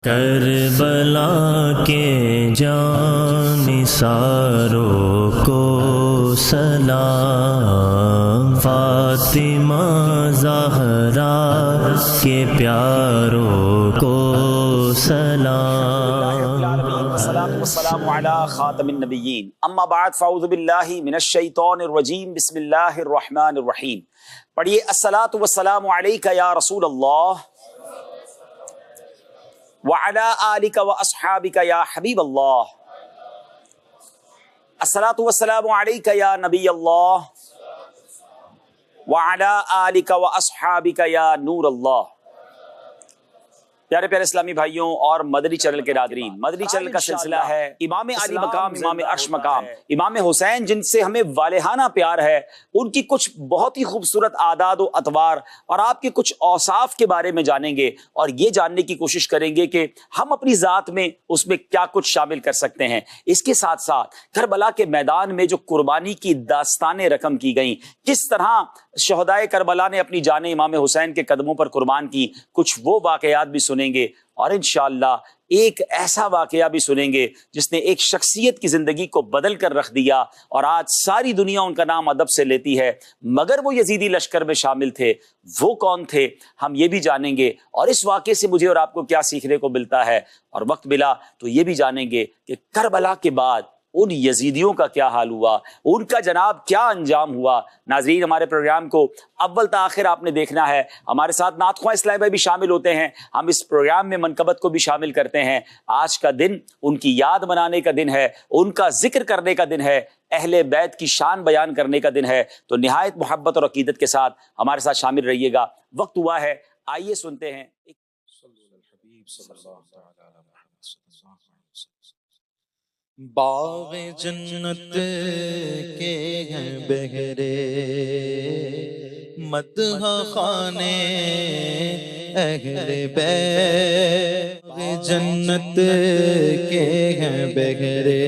کربلا کے جانثاروں کو سلام، فاطمہ زہرا کے پیاروں کو سلام۔ والسلام علی خاتم النبیین، اما بعد فاعوذ باللہ من الشیطان الرجیم، بسم اللہ الرحمن الرحیم۔ پڑھیے الصلاۃ والسلام علیک یا رسول اللہ وعلی آلک واصحابک یا حبیب اللہ، الصلاۃ والسلام علیک یا نبی اللہ وعلی آلک واصحابک یا نور اللہ۔ پیارے پیارے اسلامی بھائیوں اور مدنی چینل کے ناظرین، مدنی چینل کا سلسلہ ہے امام علی مقام، امام عرش مقام، امام حسین جن سے ہمیں والہانہ پیار ہے، ان کی کچھ بہت ہی خوبصورت عادات و اطوار اور آپ کے کچھ اوصاف کے بارے میں جانیں گے، اور یہ جاننے کی کوشش کریں گے کہ ہم اپنی ذات میں اس میں کیا کچھ شامل کر سکتے ہیں۔ اس کے ساتھ ساتھ کربلا کے میدان میں جو قربانی کی داستانیں رقم کی گئیں، کس طرح شہدائے کربلا نے اپنی جانیں امام حسین کے قدموں پر قربان کی، کچھ وہ واقعات بھی سنیں گے، اور انشاءاللہ ایک ایسا واقعہ بھی سنیں گے جس نے ایک شخصیت کی زندگی کو بدل کر رکھ دیا، اور آج ساری دنیا ان کا نام ادب سے لیتی ہے، مگر وہ یزیدی لشکر میں شامل تھے۔ وہ کون تھے ہم یہ بھی جانیں گے، اور اس واقعے سے مجھے اور آپ کو کیا سیکھنے کو ملتا ہے، اور وقت ملا تو یہ بھی جانیں گے کہ کربلا کے بعد ان یزیدیوں کا کیا حال ہوا، ان کا جناب کیا انجام ہوا۔ ناظرین، ہمارے پروگرام کو اول تا آخر آپ نے دیکھنا ہے۔ ہمارے ساتھ نعت خواں اسلامی بھائی بھی شامل ہوتے ہیں، ہم اس پروگرام میں منقبت کو بھی شامل کرتے ہیں۔ آج کا دن ان کی یاد منانے کا دن ہے، ان کا ذکر کرنے کا دن ہے، اہل بیت کی شان بیان کرنے کا دن ہے، تو نہایت محبت اور عقیدت کے ساتھ ہمارے ساتھ شامل رہیے گا۔ وقت ہوا ہے، آئیے سنتے ہیں۔ باغ جنت کے ہیں بہرے، مدح خانے اہل بیت۔ باغ جنت کے ہیں بہرے،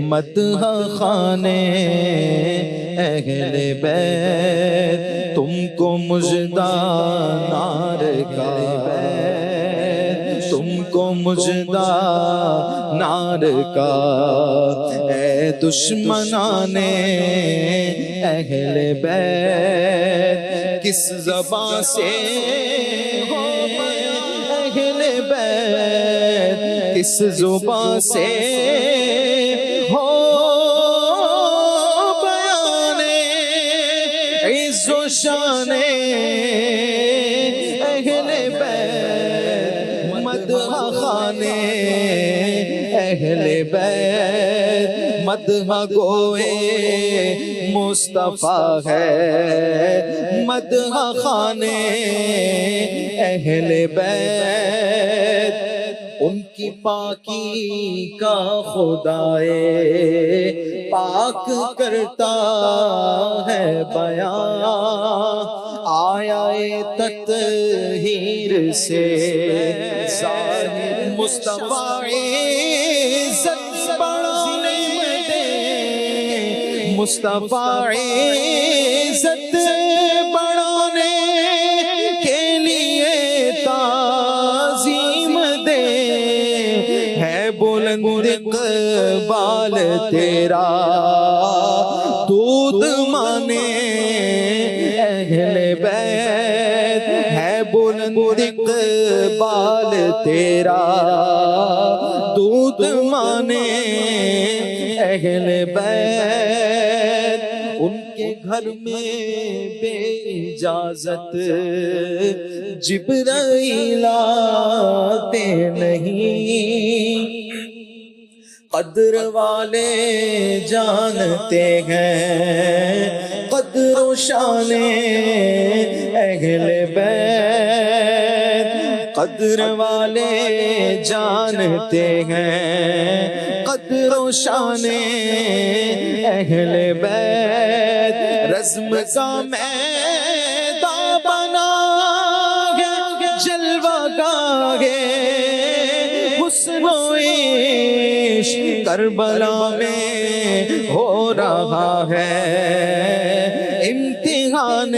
مدح خانے اہل بیت۔ تم کو مژدہ نار کا، تم کو مژدہ نار کا، اے دشمنان اہل بیت۔ کس زبان سے ہو اہل بیت، کس زبان سے ہو بیان عز و شان اہل بیت۔ مدح خانے اہل بیت، مدح گوئے مصطفیٰ ہے، مدح خانے اہل بیت۔ ان کی پاکی کا خدائے پاک کرتا ہے بیان، آیا تطہیر سے ظاہر مصطفیٰ عزت بڑھانے دے، مصطفیٰ عزت بڑھانے کے لیے تعظیم دے، ہے بلند اقبال تیرا دودھ مانے اہل بیت، ہے بلند اقبال تیرا دودھ مانے اہل بیت۔ ان کے گھر میں بے اجازت جبرائیل آتے نہیں، قدر والے جانتے ہیں قدر و شان اہل بیت۔ قدر والے جانتے ہیں قدر و شان اہل بیت۔ رزم کا میدان بنا ہے، جلوہ گاہ حسن و عشق کربلا میں ہو رہا ہے، امتحان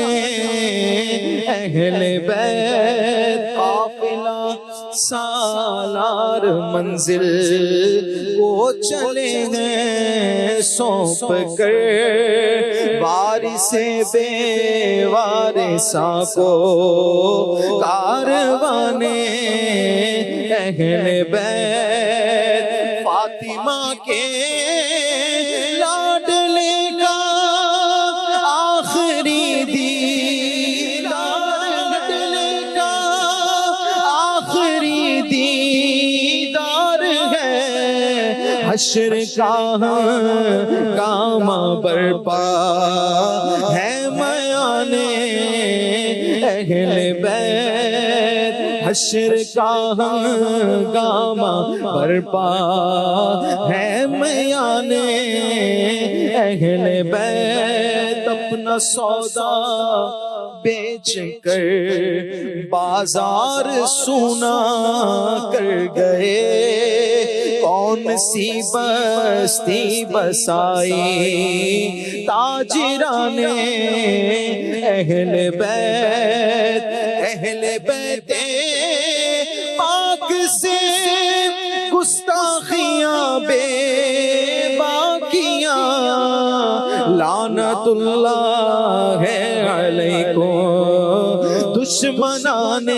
اہل بیت۔ قافلہ سالار منزل کو چلے ہیں سونپ کر وارث بے وارثاں کو کارواں اہل بیت فاطمہ کے لاڈلے کا آخری دیدار، لاڈلے کا آخری دیدار ہے، حشر کا ہنگامہ برپا ہے میانے اہل بیت، حشر کا ہنگامہ برپا ہے میانے اہل بیت، اپنا سودا بیچ کر بازار سونا کر گئے، کون سی بستی بسائی تاجران اہل بیت، اہل بیت پاک سے گستاخیاں بے باقیاں، لعنت اللہ ہے علیکم دشمنان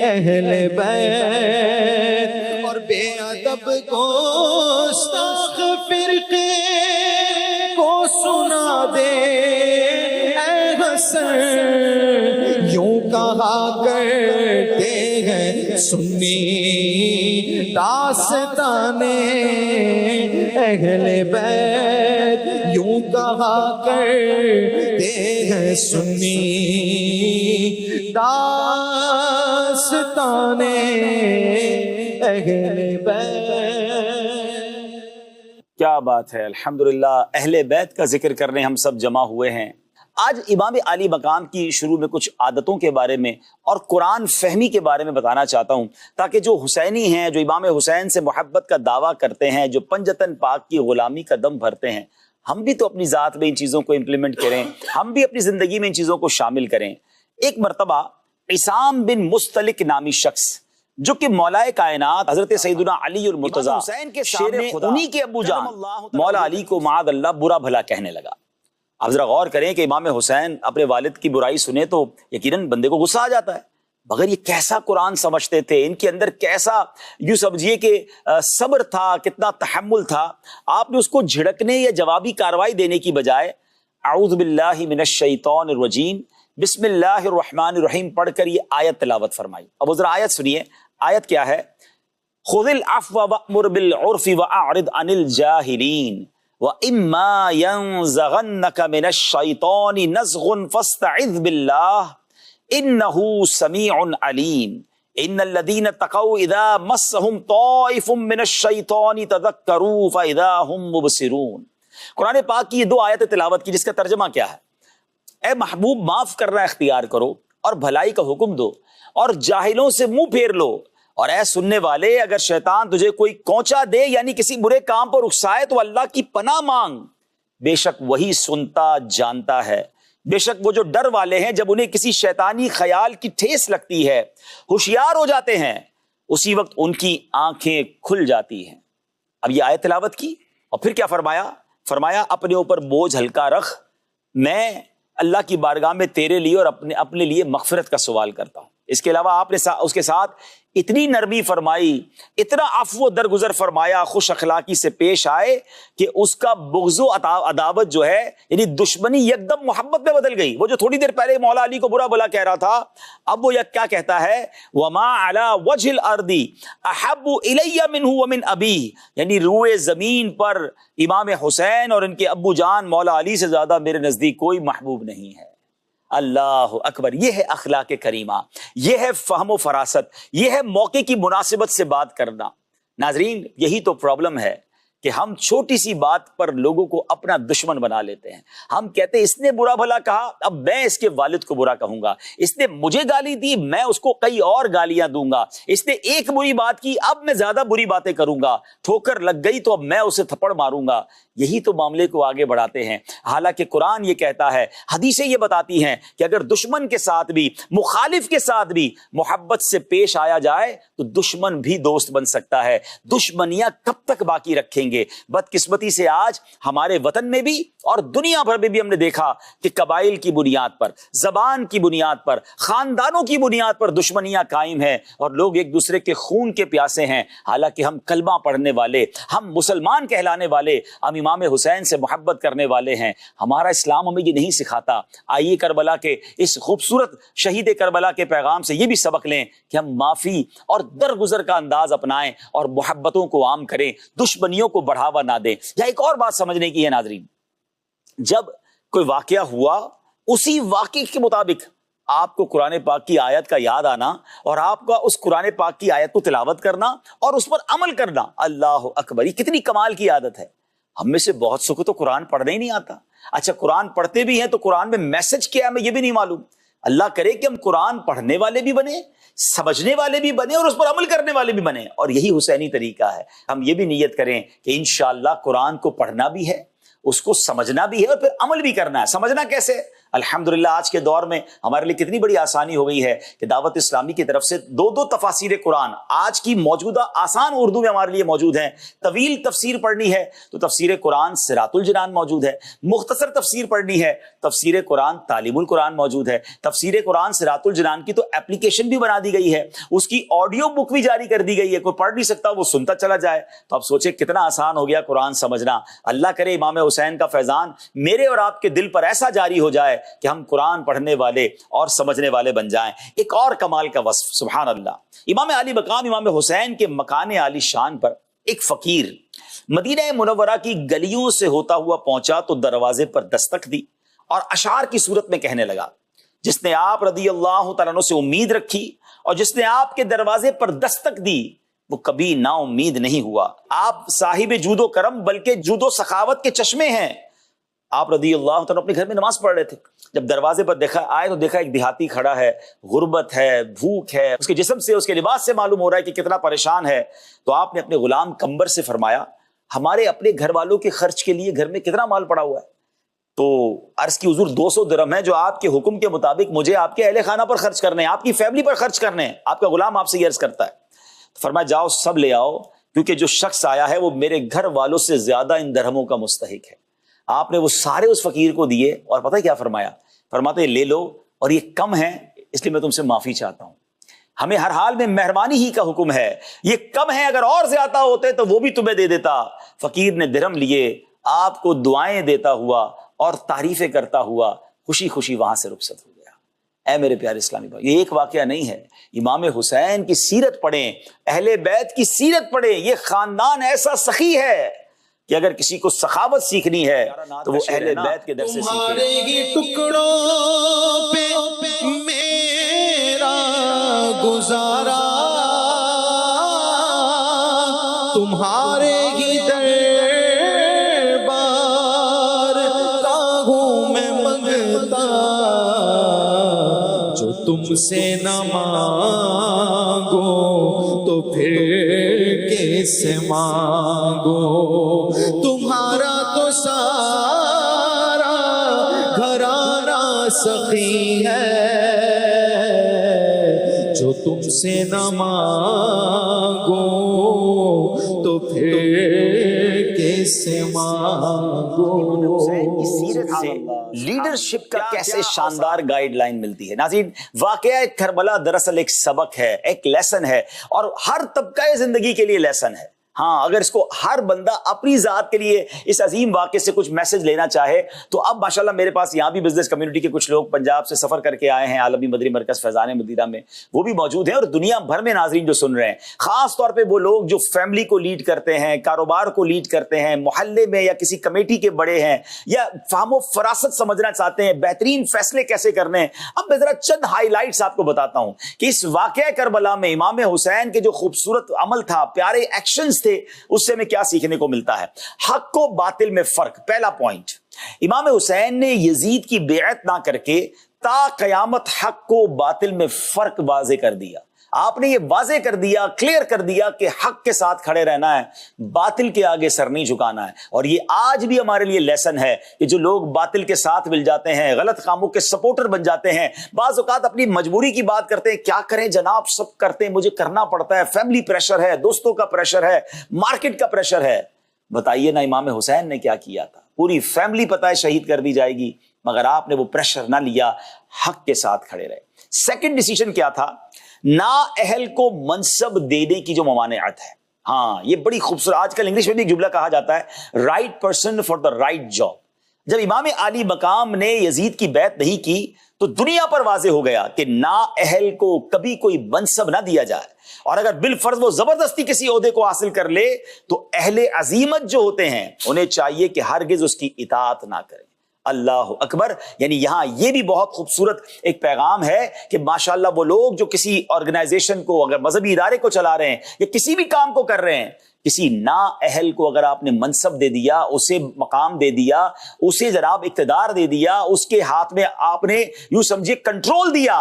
اہل بیت، اور بے ادب گستاخ فرقے کو سنا دے اے حسن، یوں کہا کرتے ہیں سنی داستان اہل بیت، یوں کہا کرتے ہیں سنی داستان اہل بیت۔ کیا بات ہے، الحمدللہ اہل بیت کا ذکر کرنے ہم سب جمع ہوئے ہیں۔ آج امام علی مقام کی شروع میں کچھ عادتوں کے بارے میں اور قرآن فہمی کے بارے میں بتانا چاہتا ہوں، تاکہ جو حسینی ہیں، جو امام حسین سے محبت کا دعویٰ کرتے ہیں، جو پنجتن پاک کی غلامی کا دم بھرتے ہیں، ہم بھی تو اپنی ذات میں ان چیزوں کو امپلیمنٹ کریں، ہم بھی اپنی زندگی میں ان چیزوں کو شامل کریں۔ ایک مرتبہ عصام بن مستلق نامی شخص، جو کہ مولا کائنات حضرت سیدنا علی المرتضیٰ حسین کے سامنے انہی کے ابو جان مولا علی کو معاذ اللہ برا بھلا کہنے لگا۔ اب ذرا غور کریں کہ امام حسین اپنے والد کی برائی سنے تو یقیناً بندے کو غصہ آ جاتا ہے، مگر یہ کیسا قرآن سمجھتے تھے، ان کے اندر کیسا یوں سمجھیے کہ صبر تھا، کتنا تحمل تھا۔ آپ نے اس کو جھڑکنے یا جوابی کارروائی دینے کی بجائے اعوذ باللہ من الشیطان الرجیم بسم اللہ الرحمن الرحیم پڑھ کر یہ آیت تلاوت فرمائی۔ اب ذرا آیت سنیے، آیت کیا ہے؟ خذ العفو وأمر بالعرف وأعرض عن الجاہلین وَإِمَّا يَنزَغَنَّكَ مِنَ الشَّيْطَانِ نَزْغٌ فَاسْتَعِذْ بِاللَّهِ إِنَّهُ سَمِيعٌ عَلِيمٌ إِنَّ الَّذِينَ اتَّقَوْا إِذَا مَسَّهُمْ طَائِفٌ مِّنَ الشَّيْطَانِ تَذَكَّرُوا فَإِذَا هُمْ مُبْصِرُونَ۔ قرآن پاک کی یہ دو آیت تلاوت کی، جس کا ترجمہ کیا ہے؟ اے محبوب، معاف کرنا اختیار کرو اور بھلائی کا حکم دو اور جاہلوں سے منہ پھیر لو، اور اے سننے والے، اگر شیطان تجھے کوئی کونچا دے یعنی کسی برے کام پر اکسائے تو اللہ کی پناہ مانگ، بے شک وہی سنتا جانتا ہے۔ بے شک وہ جو ڈر والے ہیں، جب انہیں کسی شیطانی خیال کی ٹھیس لگتی ہے ہوشیار ہو جاتے ہیں، اسی وقت ان کی آنکھیں کھل جاتی ہیں۔ اب یہ آیت تلاوت کی اور پھر کیا فرمایا؟ فرمایا اپنے اوپر بوجھ ہلکا رکھ، میں اللہ کی بارگاہ میں تیرے لیے اور اپنے لیے مغفرت کا سوال کرتا ہوں۔ اس کے علاوہ آپ نے اس کے ساتھ اتنی نرمی فرمائی، اتنا عفو و درگزر فرمایا، خوش اخلاقی سے پیش آئے کہ اس کا بغض و عداوت جو ہے، یعنی دشمنی، یکدم محبت میں بدل گئی۔ وہ جو تھوڑی دیر پہلے مولا علی کو برا بھلا کہہ رہا تھا، اب وہ کیا کہتا ہے؟ وَمَا عَلَى وَجْهِ الْأَرْضِ أَحَبُّ إِلَيَّ مِنْهُ وَمِنْ أَبِيهِ، یعنی روئے زمین پر امام حسین اور ان کے ابو جان مولا علی سے زیادہ میرے نزدیک کوئی محبوب نہیں ہے۔ اللہ اکبر، یہ ہے اخلاق کریمہ، یہ ہے فہم و فراست، یہ ہے موقع کی مناسبت سے بات کرنا۔ ناظرین، یہی تو پرابلم ہے کہ ہم چھوٹی سی بات پر لوگوں کو اپنا دشمن بنا لیتے ہیں. ہم کہتے ہیں اس نے برا بھلا کہا، اب میں اس کے والد کو برا کہوں گا. اس نے مجھے گالی دی، میں اس کو کئی اور گالیاں دوں گا. اس نے ایک بری بات کی، اب میں زیادہ بری باتیں کروں گا. ٹھوکر لگ گئی تو اب میں اسے تھپڑ ماروں گا. یہی تو معاملے کو آگے بڑھاتے ہیں. حالانکہ قرآن یہ کہتا ہے، حدیثیں یہ بتاتی ہیں کہ اگر دشمن کے ساتھ بھی، مخالف کے ساتھ بھی محبت سے پیش آیا جائے تو دشمن بھی دوست بن سکتا ہے. دشمنیاں کب تک باقی رکھیں گے؟ بدقسمتی سے آج ہمارے وطن میں بھی اور دنیا بھر میں بھی ہم نے دیکھا کہ قبائل کی بنیاد پر، زبان کی بنیاد پر، خاندانوں کی بنیاد پر دشمنیاں قائم ہیں اور لوگ ایک دوسرے کے خون کے پیاسے ہیں. حالانکہ ہم کلمہ پڑھنے والے، ہم مسلمان کہلانے والے، ہم امام حسین سے محبت کرنے والے ہیں. ہمارا اسلام ہمیں یہ نہیں سکھاتا. آئیے کربلا کے اس خوبصورت شہید کربلا کے پیغام سے یہ بھی سبق لیں کہ ہم معافی اور درگزر کا انداز اپنائیں اور محبتوں کو عام کریں، دشمنیوں کو بڑھاوا نہ دیں. یا ایک اور بات سمجھنے کی ہے ناظرین، جب کوئی واقعہ ہوا اسی واقعے کے مطابق آپ کو قرآن پاک کی آیت کا یاد آنا اور آپ کا اس قرآن پاک کی آیت کو تلاوت کرنا اور اس پر عمل کرنا. اللہ اکبر، یہ کتنی کمال کی عادت ہے. ہم میں سے بہت سے کو تو قرآن پڑھنا ہی نہیں آتا. اچھا قرآن پڑھتے بھی ہیں تو قرآن میں میسج کیا ہے ہمیں یہ بھی نہیں معلوم. اللہ کرے کہ ہم قرآن پڑھنے والے بھی بنے، سمجھنے والے بھی بنے اور اس پر عمل کرنے والے بھی بنے. اور یہی حسینی طریقہ ہے. ہم یہ بھی نیت کریں کہ انشاءاللہ قرآن کو پڑھنا بھی ہے، اس کو سمجھنا بھی ہے اور پھر عمل بھی کرنا ہے. سمجھنا کیسے؟ الحمدللہ آج کے دور میں ہمارے لیے کتنی بڑی آسانی ہو گئی ہے کہ دعوت اسلامی کی طرف سے دو تفاسیر قرآن آج کی موجودہ آسان اردو میں ہمارے لیے موجود ہیں. طویل تفسیر پڑھنی ہے تو تفسیر قرآن صراط الجنان موجود ہے. مختصر تفسیر پڑھنی ہے، تفسیر قرآن تعلیم القرآن موجود ہے. تفسیر قرآن صراط الجنان کی تو اپلیکیشن بھی بنا دی گئی ہے، اس کی آڈیو بک بھی جاری کر دی گئی ہے. کوئی پڑھ نہیں سکتا، وہ سنتا چلا جائے. تو اب سوچے کتنا آسان ہو گیا قرآن سمجھنا. اللہ کرے امام حسین کا فیضان میرے اور آپ کے دل پر ایسا جاری ہو جائے کہ ہم قرآن پڑھنے والے اور سمجھنے والے بن جائیں. ایک اور کمال کا وصف، سبحان اللہ، امام علی مقام امام حسین کے مکان عالی شان پر ایک فقیر مدینہ منورہ کی گلیوں سے ہوتا ہوا پہنچا تو دروازے پر دستک دی اور اشعار کی صورت میں کہنے لگا. جس نے آپ رضی اللہ تعالیٰ عنہ سے امید رکھی اور جس نے آپ کے دروازے پر دستک دی وہ کبھی نا امید نہیں ہوا. آپ صاحب جود و کرم بلکہ جود و سخاوت کے چشمے ہیں. آپ رضی اللہ تعالیٰ اپنے گھر میں نماز پڑھ رہے تھے، جب دروازے پر آئے تو دیکھا ایک دیہاتی کھڑا ہے، غربت ہے، بھوک ہے، اس کے جسم سے، اس کے لباس سے معلوم ہو رہا ہے کہ کتنا پریشان ہے. تو آپ نے اپنے غلام کمبر سے فرمایا ہمارے اپنے گھر والوں کے خرچ کے لیے گھر میں کتنا مال پڑا ہوا ہے؟ تو عرض کی حضور 200 درہم ہے جو آپ کے حکم کے مطابق مجھے آپ کے اہل خانہ پر خرچ کرنے ہیں، آپ کی فیملی پر خرچ کرنے ہیں. آپ کا غلام آپ سے یہ عرض کرتا ہے. فرمایا جاؤ سب لے آؤ، کیونکہ جو شخص آیا ہے وہ میرے گھر والوں سے زیادہ ان درہموں کا مستحق ہے. آپ نے وہ سارے اس فقیر کو دیے اور پتہ کیا فرمایا؟ فرماتے لے لو اور یہ کم ہے اس لیے میں تم سے معافی چاہتا ہوں. ہمیں ہر حال میں مہربانی ہی کا حکم ہے، یہ کم ہے، اگر اور زیادہ ہوتے تو وہ بھی تمہیں دے دیتا. فقیر نے درہم لیے، آپ کو دعائیں دیتا ہوا اور تعریفیں کرتا ہوا خوشی خوشی وہاں سے رخصت ہو گیا. اے میرے پیارے اسلامی بھائی، یہ ایک واقعہ نہیں ہے. امام حسین کی سیرت پڑھیں، اہل بیت کی سیرت پڑھیں. یہ خاندان ایسا سخی ہے کہ اگر کسی کو سخاوت سیکھنی ہے تو وہ اہل بیت کے در سے سیکھے. تمہارے ہی ٹکڑوں پہ میرا گزارا، تمہارے ہی دربار کا ہوں میں منگتا، جو تم سے نہ مانگو تو پھر کس سے مانگو. تمہارا تو سارا گھرانہ سخی ہے، جو تم سے نہ مانگو تو پھر کس سے مانگو. سیرت سے لیڈرشپ کا کیسے شاندار گائیڈ لائن ملتی ہے. ناظرین، واقعہ کربلا دراصل ایک سبق ہے، ایک لیسن ہے اور ہر طبقہ زندگی کے لیے لیسن ہے. ہاں، اگر اس کو ہر بندہ اپنی ذات کے لیے اس عظیم واقعے سے کچھ میسج لینا چاہے تو اب ماشاءاللہ میرے پاس یہاں بھی بزنس کمیونٹی کے کچھ لوگ پنجاب سے سفر کر کے آئے ہیں عالمی مدری مرکز فیضان مدینہ میں، وہ بھی موجود ہیں اور دنیا بھر میں ناظرین جو سن رہے ہیں، خاص طور پہ وہ لوگ جو فیملی کو لیڈ کرتے ہیں، کاروبار کو لیڈ کرتے ہیں، محلے میں یا کسی کمیٹی کے بڑے ہیں یا فہم و فراست سمجھنا چاہتے ہیں، بہترین فیصلے کیسے کرنے ہیں. اب میں ذرا چند ہائی لائٹس آپ کو بتاتا ہوں کہ اس واقعہ کربلا میں امام حسین کے جو خوبصورت عمل تھا، پیارے ایکشنز تھے، اس سے ہمیں کیا سیکھنے کو ملتا ہے؟ حق و باطل میں فرق. پہلا پوائنٹ، امام حسین نے یزید کی بیعت نہ کر کے تا قیامت حق و باطل میں فرق واضح کر دیا. آپ نے یہ واضح کر دیا، کلیئر کر دیا کہ حق کے ساتھ کھڑے رہنا ہے، باطل کے آگے سر نہیں جھکانا ہے. اور یہ آج بھی ہمارے لیے لیسن ہے کہ جو لوگ باطل کے ساتھ مل جاتے ہیں، غلط کاموں کے سپورٹر بن جاتے ہیں، بعض اوقات اپنی مجبوری کی بات کرتے ہیں، کیا کریں جناب، سب کرتے ہیں، مجھے کرنا پڑتا ہے، فیملی پریشر ہے، دوستوں کا پریشر ہے، مارکیٹ کا پریشر ہے. بتائیے نا امام حسین نے کیا کیا تھا؟ پوری فیملی پتہ ہے شہید کر دی جائے گی، مگر آپ نے وہ پریشر نہ لیا، حق کے ساتھ کھڑے رہے. سیکنڈ ڈیسیژن کیا تھا؟ نا اہل کو منصب دینے کی جو ممانعت ہے. ہاں یہ بڑی خوبصورت، آج کل انگلش میں بھی ایک جملہ کہا جاتا ہے، right person for the right job. جب امام علی مقام نے یزید کی بیعت نہیں کی تو دنیا پر واضح ہو گیا کہ نا اہل کو کبھی کوئی منصب نہ دیا جائے، اور اگر بالفرض وہ زبردستی کسی عہدے کو حاصل کر لے تو اہل عزیمت جو ہوتے ہیں انہیں چاہیے کہ ہرگز اس کی اطاعت نہ کریں. اللہ اکبر. یعنی یہاں یہ بھی بہت خوبصورت ایک پیغام ہے کہ ماشاءاللہ وہ لوگ جو کسی آرگنائزیشن کو، اگر مذہبی ادارے کو چلا رہے ہیں یا کسی بھی کام کو کر رہے ہیں، کسی نا اہل کو اگر آپ نے منصب دے دیا، اسے مقام دے دیا، اسے جناب اقتدار دے دیا، اس کے ہاتھ میں آپ نے یوں سمجھے کنٹرول دیا،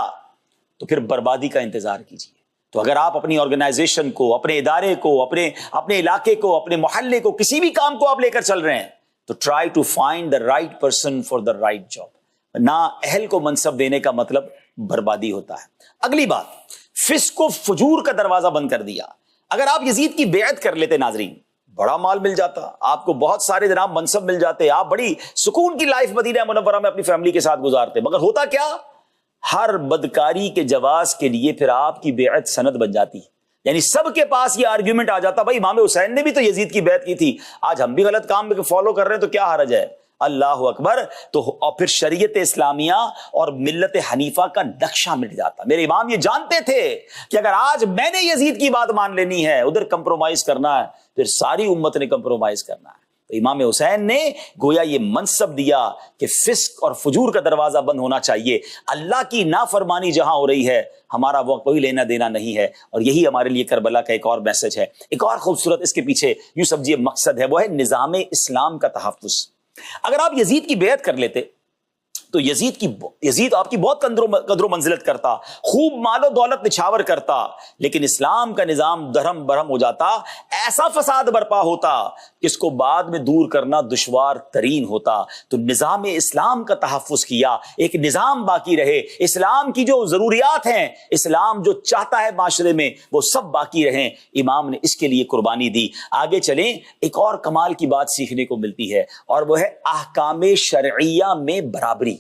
تو پھر بربادی کا انتظار کیجیے. تو اگر آپ اپنی آرگنائزیشن کو، اپنے ادارے کو، اپنے علاقے کو، اپنے محلے کو، کسی بھی کام کو آپ لے کر چل رہے ہیں تو try to find the right person for the right job. نا اہل کو منصب دینے کا مطلب بربادی ہوتا ہے. اگلی بات، فسق و فجور کا دروازہ بند کر دیا. اگر آپ یزید کی بیعت کر لیتے ناظرین، بڑا مال مل جاتا آپ کو، بہت سارے جناب منصب مل جاتے، آپ بڑی سکون کی لائف مدینہ منورہ میں اپنی فیملی کے ساتھ گزارتے. مگر ہوتا کیا؟ ہر بدکاری کے جواز کے لیے پھر آپ کی بیعت سند بن جاتی. یعنی سب کے پاس یہ آرگیومنٹ آ جاتا، بھائی امام حسین نے بھی تو یزید کی بیعت کی تھی، آج ہم بھی غلط کام فالو کر رہے ہیں تو کیا حرج ہے؟ اللہ اکبر. تو اور پھر شریعت اسلامیہ اور ملت حنیفہ کا نقشہ مٹ جاتا. میرے امام یہ جانتے تھے کہ اگر آج میں نے یزید کی بات مان لینی ہے، ادھر کمپرومائز کرنا ہے، پھر ساری امت نے کمپرومائز کرنا ہے. تو امام حسین نے گویا یہ منصب دیا کہ فسق اور فجور کا دروازہ بند ہونا چاہیے. اللہ کی نافرمانی جہاں ہو رہی ہے ہمارا وہ کوئی لینا دینا نہیں ہے. اور یہی ہمارے لیے کربلا کا ایک اور میسج ہے، ایک اور خوبصورت اس کے پیچھے یوں سمجھیے مقصد ہے، وہ ہے نظام اسلام کا تحفظ. اگر آپ یزید کی بیعت کر لیتے تو یزید آپ کی بہت قدر و منزلت کرتا، خوب مال و دولت نچھاور کرتا، لیکن اسلام کا نظام درہم برہم ہو جاتا، ایسا فساد برپا ہوتا کہ اس کو بعد میں دور کرنا دشوار ترین ہوتا. تو نظام اسلام کا تحفظ کیا، ایک نظام باقی رہے، اسلام کی جو ضروریات ہیں، اسلام جو چاہتا ہے معاشرے میں وہ سب باقی رہیں. امام نے اس کے لیے قربانی دی. آگے چلیں، ایک اور کمال کی بات سیکھنے کو ملتی ہے، اور وہ ہے احکام شرعیہ میں برابری،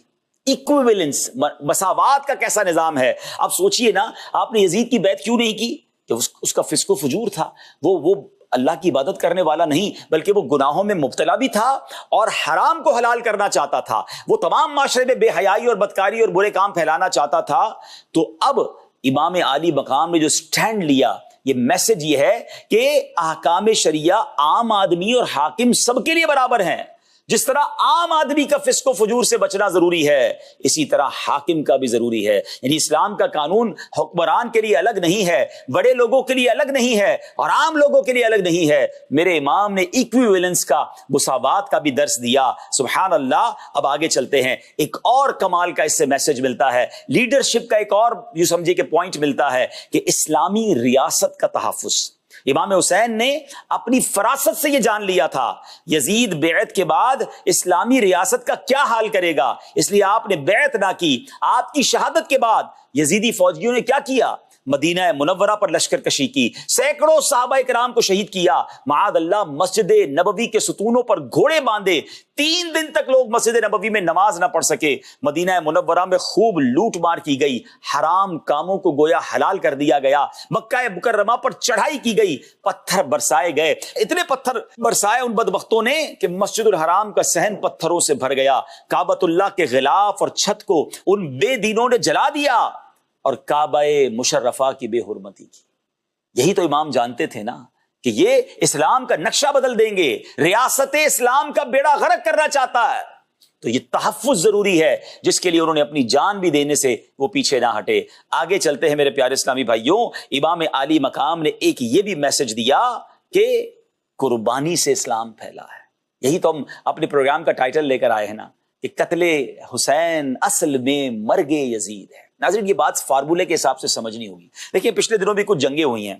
ایکویولنس، مساوات کا کیسا نظام ہے. اب سوچئے نا، آپ نے یزید کی بیعت کیوں نہیں کی؟ کہ اس کا فسق و فجور تھا، وہ اللہ کی عبادت کرنے والا نہیں، بلکہ وہ گناہوں میں مبتلا بھی تھا اور حرام کو حلال کرنا چاہتا تھا، وہ تمام معاشرے میں بے حیائی اور بدکاری اور برے کام پھیلانا چاہتا تھا. تو اب امام علی مقام نے جو سٹینڈ لیا، یہ میسج یہ ہے کہ احکام شریعہ عام آدمی اور حاکم سب کے لیے برابر ہیں. جس طرح عام آدمی کا فسق و فجور سے بچنا ضروری ہے، اسی طرح حاکم کا بھی ضروری ہے. یعنی اسلام کا قانون حکمران کے لیے الگ نہیں ہے، بڑے لوگوں کے لیے الگ نہیں ہے، اور عام لوگوں کے لیے الگ نہیں ہے. میرے امام نے ایکویولنس کا، مساوات کا بھی درس دیا. سبحان اللہ. اب آگے چلتے ہیں، ایک اور کمال کا اس سے میسج ملتا ہے، لیڈرشپ کا ایک اور یوں سمجھے کہ پوائنٹ ملتا ہے کہ اسلامی ریاست کا تحفظ. امام حسین نے اپنی فراست سے یہ جان لیا تھا یزید بیعت کے بعد اسلامی ریاست کا کیا حال کرے گا، اس لیے آپ نے بیعت نہ کی. آپ کی شہادت کے بعد یزیدی فوجیوں نے کیا کیا؟ مدینہ منورہ پر لشکر کشی کی، سینکڑوں صحابہ کرام کو شہید کیا. معاذ اللہ، مسجد نبوی کے ستونوں پر گھوڑے باندھے 3 دن تک لوگ مسجد نبوی میں نماز نہ پڑھ سکے. مدینہ منورہ میں خوب لوٹ مار کی گئی، حرام کاموں کو گویا حلال کر دیا گیا. مکہ مکرمہ پر چڑھائی کی گئی، پتھر برسائے گئے، اتنے پتھر برسائے ان بدبختوں نے کہ مسجد الحرام کا صحن پتھروں سے بھر گیا. کعبۃ اللہ کے غلاف اور چھت کو ان بے دینوں نے جلا دیا اور کعبہ مشرفہ کی بے حرمتی کی. یہی تو امام جانتے تھے نا کہ یہ اسلام کا نقشہ بدل دیں گے، ریاست اسلام کا بیڑا غرق کرنا چاہتا ہے. تو یہ تحفظ ضروری ہے جس کے لیے انہوں نے اپنی جان بھی دینے سے وہ پیچھے نہ ہٹے. آگے چلتے ہیں میرے پیارے اسلامی بھائیوں. امام علی مقام نے ایک یہ بھی میسج دیا کہ قربانی سے اسلام پھیلا ہے. یہی تو ہم اپنے پروگرام کا ٹائٹل لے کر آئے ہیں نا کہ قتل حسین اصل میں مرگ یزید ہے. ناظرین یہ بات فارمولے کے حساب سے سمجھنی ہوگی. دیکھیں پچھلے دنوں بھی کچھ جنگیں ہوئی ہیں.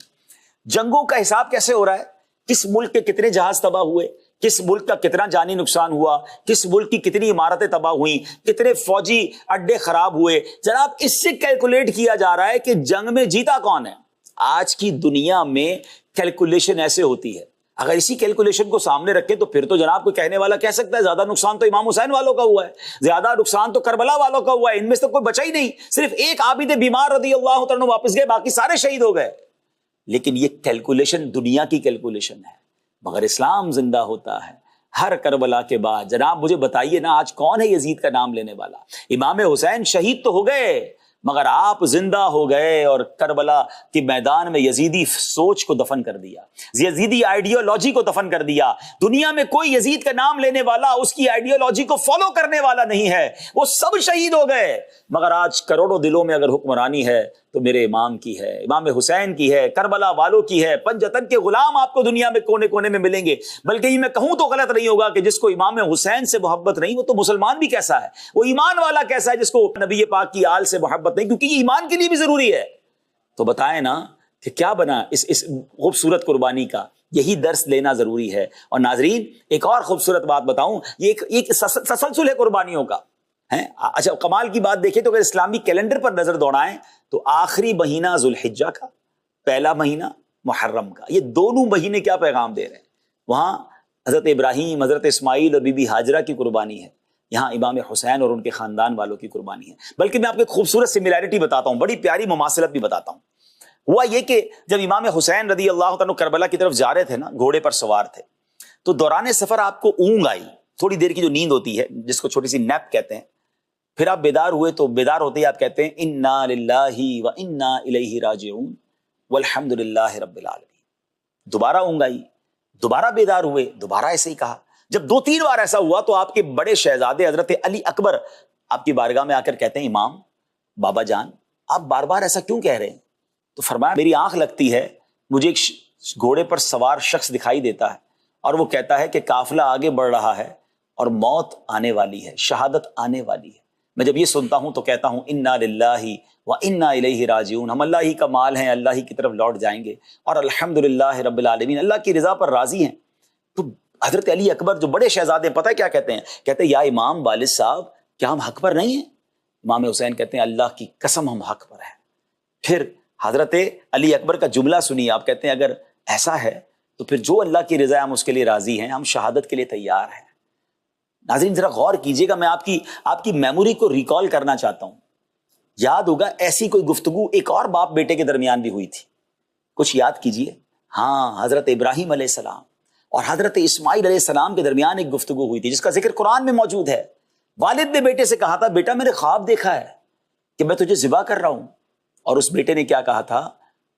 جنگوں کا حساب کیسے ہو رہا ہے؟ کس ملک کے کتنے جہاز تباہ ہوئے، کس ملک کا کتنا جانی نقصان ہوا، کس ملک کی کتنی عمارتیں تباہ ہوئیں، کتنے فوجی اڈے خراب ہوئے. جناب اس سے کیلکولیٹ کیا جا رہا ہے کہ جنگ میں جیتا کون ہے. آج کی دنیا میں کیلکولیشن ایسے ہوتی ہے. اگر اسی کیلکولیشن کو سامنے رکھیں تو پھر تو جناب کوئی کہنے والا کہہ سکتا ہے زیادہ نقصان تو امام حسین والوں کا ہوا ہے، زیادہ نقصان تو کربلا والوں کا ہوا ہے، ان میں سے کوئی بچا ہی نہیں، صرف ایک عابد بیمار رضی اللہ تعالیٰ واپس گئے، باقی سارے شہید ہو گئے. لیکن یہ کیلکولیشن دنیا کی کیلکولیشن ہے، مگر اسلام زندہ ہوتا ہے ہر کربلا کے بعد. جناب مجھے بتائیے نا آج کون ہے یزید کا نام لینے والا؟ امام حسین شہید تو ہو گئے مگر آپ زندہ ہو گئے اور کربلا کے میدان میں یزیدی سوچ کو دفن کر دیا، یزیدی آئیڈیالوجی کو دفن کر دیا. دنیا میں کوئی یزید کا نام لینے والا، اس کی آئیڈیالوجی کو فالو کرنے والا نہیں ہے، وہ سب شہید ہو گئے. مگر آج کروڑوں دلوں میں اگر حکمرانی ہے تو میرے امام کی ہے، امام حسین کی ہے، کربلا والوں کی ہے. پنجتن کے غلام آپ کو دنیا میں کونے کونے میں ملیں گے. بلکہ یہ میں کہوں تو غلط نہیں ہوگا کہ جس کو امام حسین سے محبت نہیں وہ تو مسلمان بھی کیسا ہے، وہ ایمان والا کیسا ہے جس کو نبی پاک کی آل سے محبت نہیں، کیونکہ یہ ایمان کے لیے بھی ضروری ہے. تو بتائیں نا کہ کیا بنا اس خوبصورت قربانی کا. یہی درس لینا ضروری ہے. اور ناظرین ایک اور خوبصورت بات بتاؤں، یہ ایک تسلسل ہے قربانیوں کا. اچھا کمال کی بات دیکھیں تو اگر اسلامی کیلنڈر پر نظر دوڑائیں تو آخری مہینہ ذوالحجہ کا، پہلا مہینہ محرم کا، یہ دونوں مہینے کیا پیغام دے رہے ہیں؟ وہاں حضرت ابراہیم، حضرت اسماعیل اور بی بی ہاجرہ کی قربانی ہے، یہاں امام حسین اور ان کے خاندان والوں کی قربانی ہے. بلکہ میں آپ کو ایک خوبصورت سملیرٹی بتاتا ہوں، بڑی پیاری مماثلت بھی بتاتا ہوں. ہوا یہ کہ جب امام حسین رضی اللہ تعالیٰ کربلا کی طرف جا رہے تھے نا، گھوڑے پر سوار تھے، تو دوران سفر آپ کو اونگ آئی، تھوڑی دیر کی جو نیند ہوتی ہے جس کو چھوٹی سی نیپ کہتے ہیں. پھر آپ بیدار ہوئے تو بیدار ہوتے ہی آپ کہتے ہیں انا للہ و انا الیہ راجعون والحمد للہ رب العالمین. دوبارہ اونگ آئی، دوبارہ بیدار ہوئے، دوبارہ ایسے ہی کہا. جب 2-3 بار ایسا ہوا تو آپ کے بڑے شہزادے حضرت علی اکبر آپ کی بارگاہ میں آ کر کہتے ہیں امام، بابا جان آپ بار بار ایسا کیوں کہہ رہے ہیں؟ تو فرمایا میری آنکھ لگتی ہے، مجھے ایک گھوڑے پر سوار شخص دکھائی دیتا ہے اور وہ کہتا ہے کہ قافلہ آگے بڑھ رہا ہے اور موت آنے والی ہے، شہادت آنے والی ہے. میں جب یہ سنتا ہوں تو کہتا ہوں انا للہ و انا الیہ راجعون، ہم اللہ ہی کا مال ہیں، اللہ ہی کی طرف لوٹ جائیں گے اور الحمدللہ رب العالمین، اللہ کی رضا پر راضی ہیں. تو حضرت علی اکبر جو بڑے شہزادے ہیں، پتہ ہے کیا کہتے ہیں؟ کہتے ہیں یا امام والد صاحب کیا ہم حق پر نہیں ہیں؟ امام حسین کہتے ہیں اللہ کی قسم ہم حق پر ہیں. پھر حضرت علی اکبر کا جملہ سنیے، آپ کہتے ہیں اگر ایسا ہے تو پھر جو اللہ کی رضا ہے ہم اس کے لیے راضی ہیں، ہم شہادت کے لیے تیار ہیں. ناظرین ذرا غور کیجئے گا، میں آپ کی میموری کو ریکال کرنا چاہتا ہوں. یاد ہوگا ایسی کوئی گفتگو ایک اور باپ بیٹے کے درمیان بھی ہوئی تھی، کچھ یاد کیجئے. ہاں حضرت ابراہیم علیہ السلام اور حضرت اسماعیل علیہ السلام کے درمیان ایک گفتگو ہوئی تھی جس کا ذکر قرآن میں موجود ہے. والد نے بیٹے سے کہا تھا بیٹا میں نے خواب دیکھا ہے کہ میں تجھے ذبح کر رہا ہوں، اور اس بیٹے نے کیا کہا تھا؟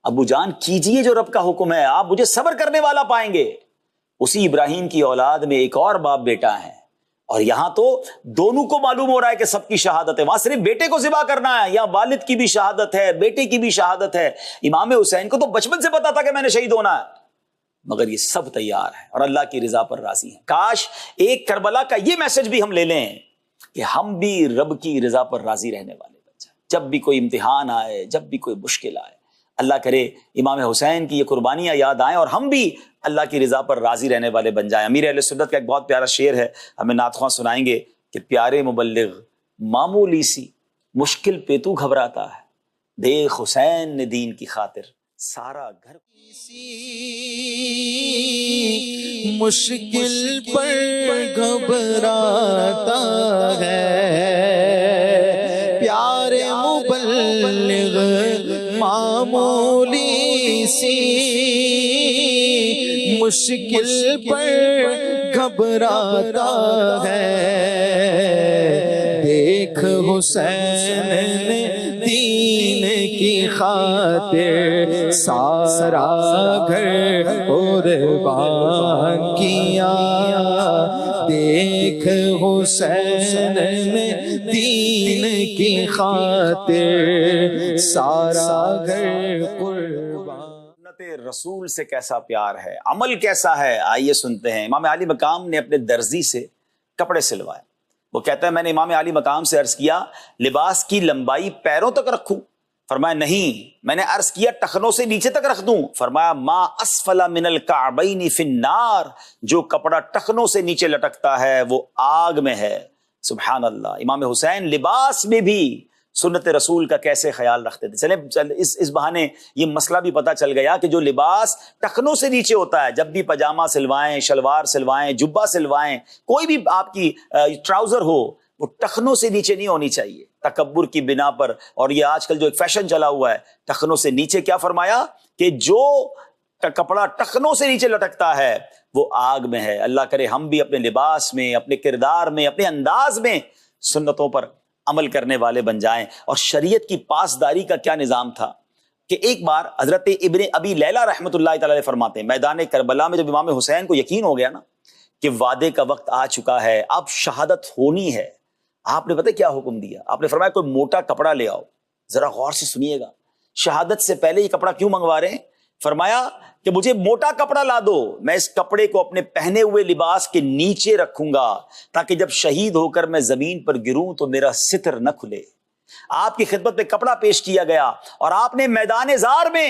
ابو جان کیجئے جو رب کا حکم ہے، آپ مجھے صبر کرنے والا پائیں گے. اسی ابراہیم کی اولاد میں ایک اور باپ بیٹا ہے، اور یہاں تو دونوں کو معلوم ہو رہا ہے کہ سب کی شہادت ہے. وہاں صرف بیٹے کو ذبح کرنا ہے، یا والد کی بھی شہادت ہے، بیٹے کی بھی شہادت ہے. امام حسین کو تو بچپن سے پتا تھا کہ میں نے شہید ہونا ہے، مگر یہ سب تیار ہے اور اللہ کی رضا پر راضی ہیں. کاش ایک کربلا کا یہ میسج بھی ہم لے لیں کہ ہم بھی رب کی رضا پر راضی رہنے والے بن جائیں. جب بھی کوئی امتحان آئے، جب بھی کوئی مشکل آئے، اللہ کرے امام حسین کی یہ قربانیاں یاد آئیں اور ہم بھی اللہ کی رضا پر راضی رہنے والے بن جائیں. امیر اہل سنت کا ایک بہت پیارا شعر ہے، ہمیں نعت خواں سنائیں گے کہ پیارے مبلغ معمولی سی مشکل پہ تو گھبراتا ہے، دیکھ حسین نے دین کی خاطر سارا گھر. مشکل پر گھبراتا ہے پیارے مبلغ معمولی سی، مشکل پر گھبراتا ہے، دیکھ حسین نے دین کی خاطر سارا گھر قربان کیا، دیکھ حسین نے دین کی خاطر سارا گھر قربان. سنت رسول سے کیسا پیار ہے، عمل کیسا ہے، آئیے سنتے ہیں۔ امام علی مقام نے اپنے درزی سے کپڑے سلوائے۔ وہ کہتا ہے میں نے امام علی مقام سے عرض کیا لباس کی لمبائی پیروں تک رکھوں؟ فرمایا نہیں۔ میں نے عرض کیا ٹخنوں سے نیچے تک رکھ دوں؟ فرمایا ما اسفل من الکعبین فی النار، جو کپڑا ٹخنوں سے نیچے لٹکتا ہے وہ آگ میں ہے۔ سبحان اللہ۔ امام حسین لباس میں بھی سنت رسول کا کیسے خیال رکھتے تھے۔ چلیں اس بہانے یہ مسئلہ بھی پتہ چل گیا کہ جو لباس ٹخنوں سے نیچے ہوتا ہے، جب بھی پاجامہ سلوائیں، شلوار سلوائیں، جبہ سلوائیں، کوئی بھی آپ کی ٹراؤزر ہو، وہ ٹخنوں سے نیچے نہیں ہونی چاہیے تکبر کی بنا پر۔ اور یہ آج کل جو ایک فیشن چلا ہوا ہے ٹخنوں سے نیچے، کیا فرمایا کہ جو کپڑا ٹخنوں سے نیچے لٹکتا ہے وہ آگ میں ہے۔ اللہ کرے ہم بھی اپنے لباس میں، اپنے کردار میں، اپنے انداز میں سنتوں پر عمل کرنے والے بن جائیں۔ اور شریعت کی پاسداری کا کیا نظام تھا کہ ایک بار حضرت ابن ابی لیلہ رحمۃ اللہ تعالی علیہ فرماتے ہیں میدان کربلا میں جب امام حسین کو یقین ہو گیا نا کہ وعدے کا وقت آ چکا ہے، اب شہادت ہونی ہے، آپ نے پتہ کیا حکم دیا؟ آپ نے فرمایا کوئی موٹا کپڑا لے آؤ۔ ذرا غور سے سنیے گا، شہادت سے پہلے یہ کپڑا کیوں منگوا رہے ہیں؟ فرمایا کہ مجھے موٹا کپڑا لا دو، میں اس کپڑے کو اپنے پہنے ہوئے لباس کے نیچے رکھوں گا تاکہ جب شہید ہو کر میں زمین پر گروں تو میرا ستر نہ کھلے۔ آپ کی خدمت میں کپڑا پیش کیا گیا اور آپ نے میدان زار میں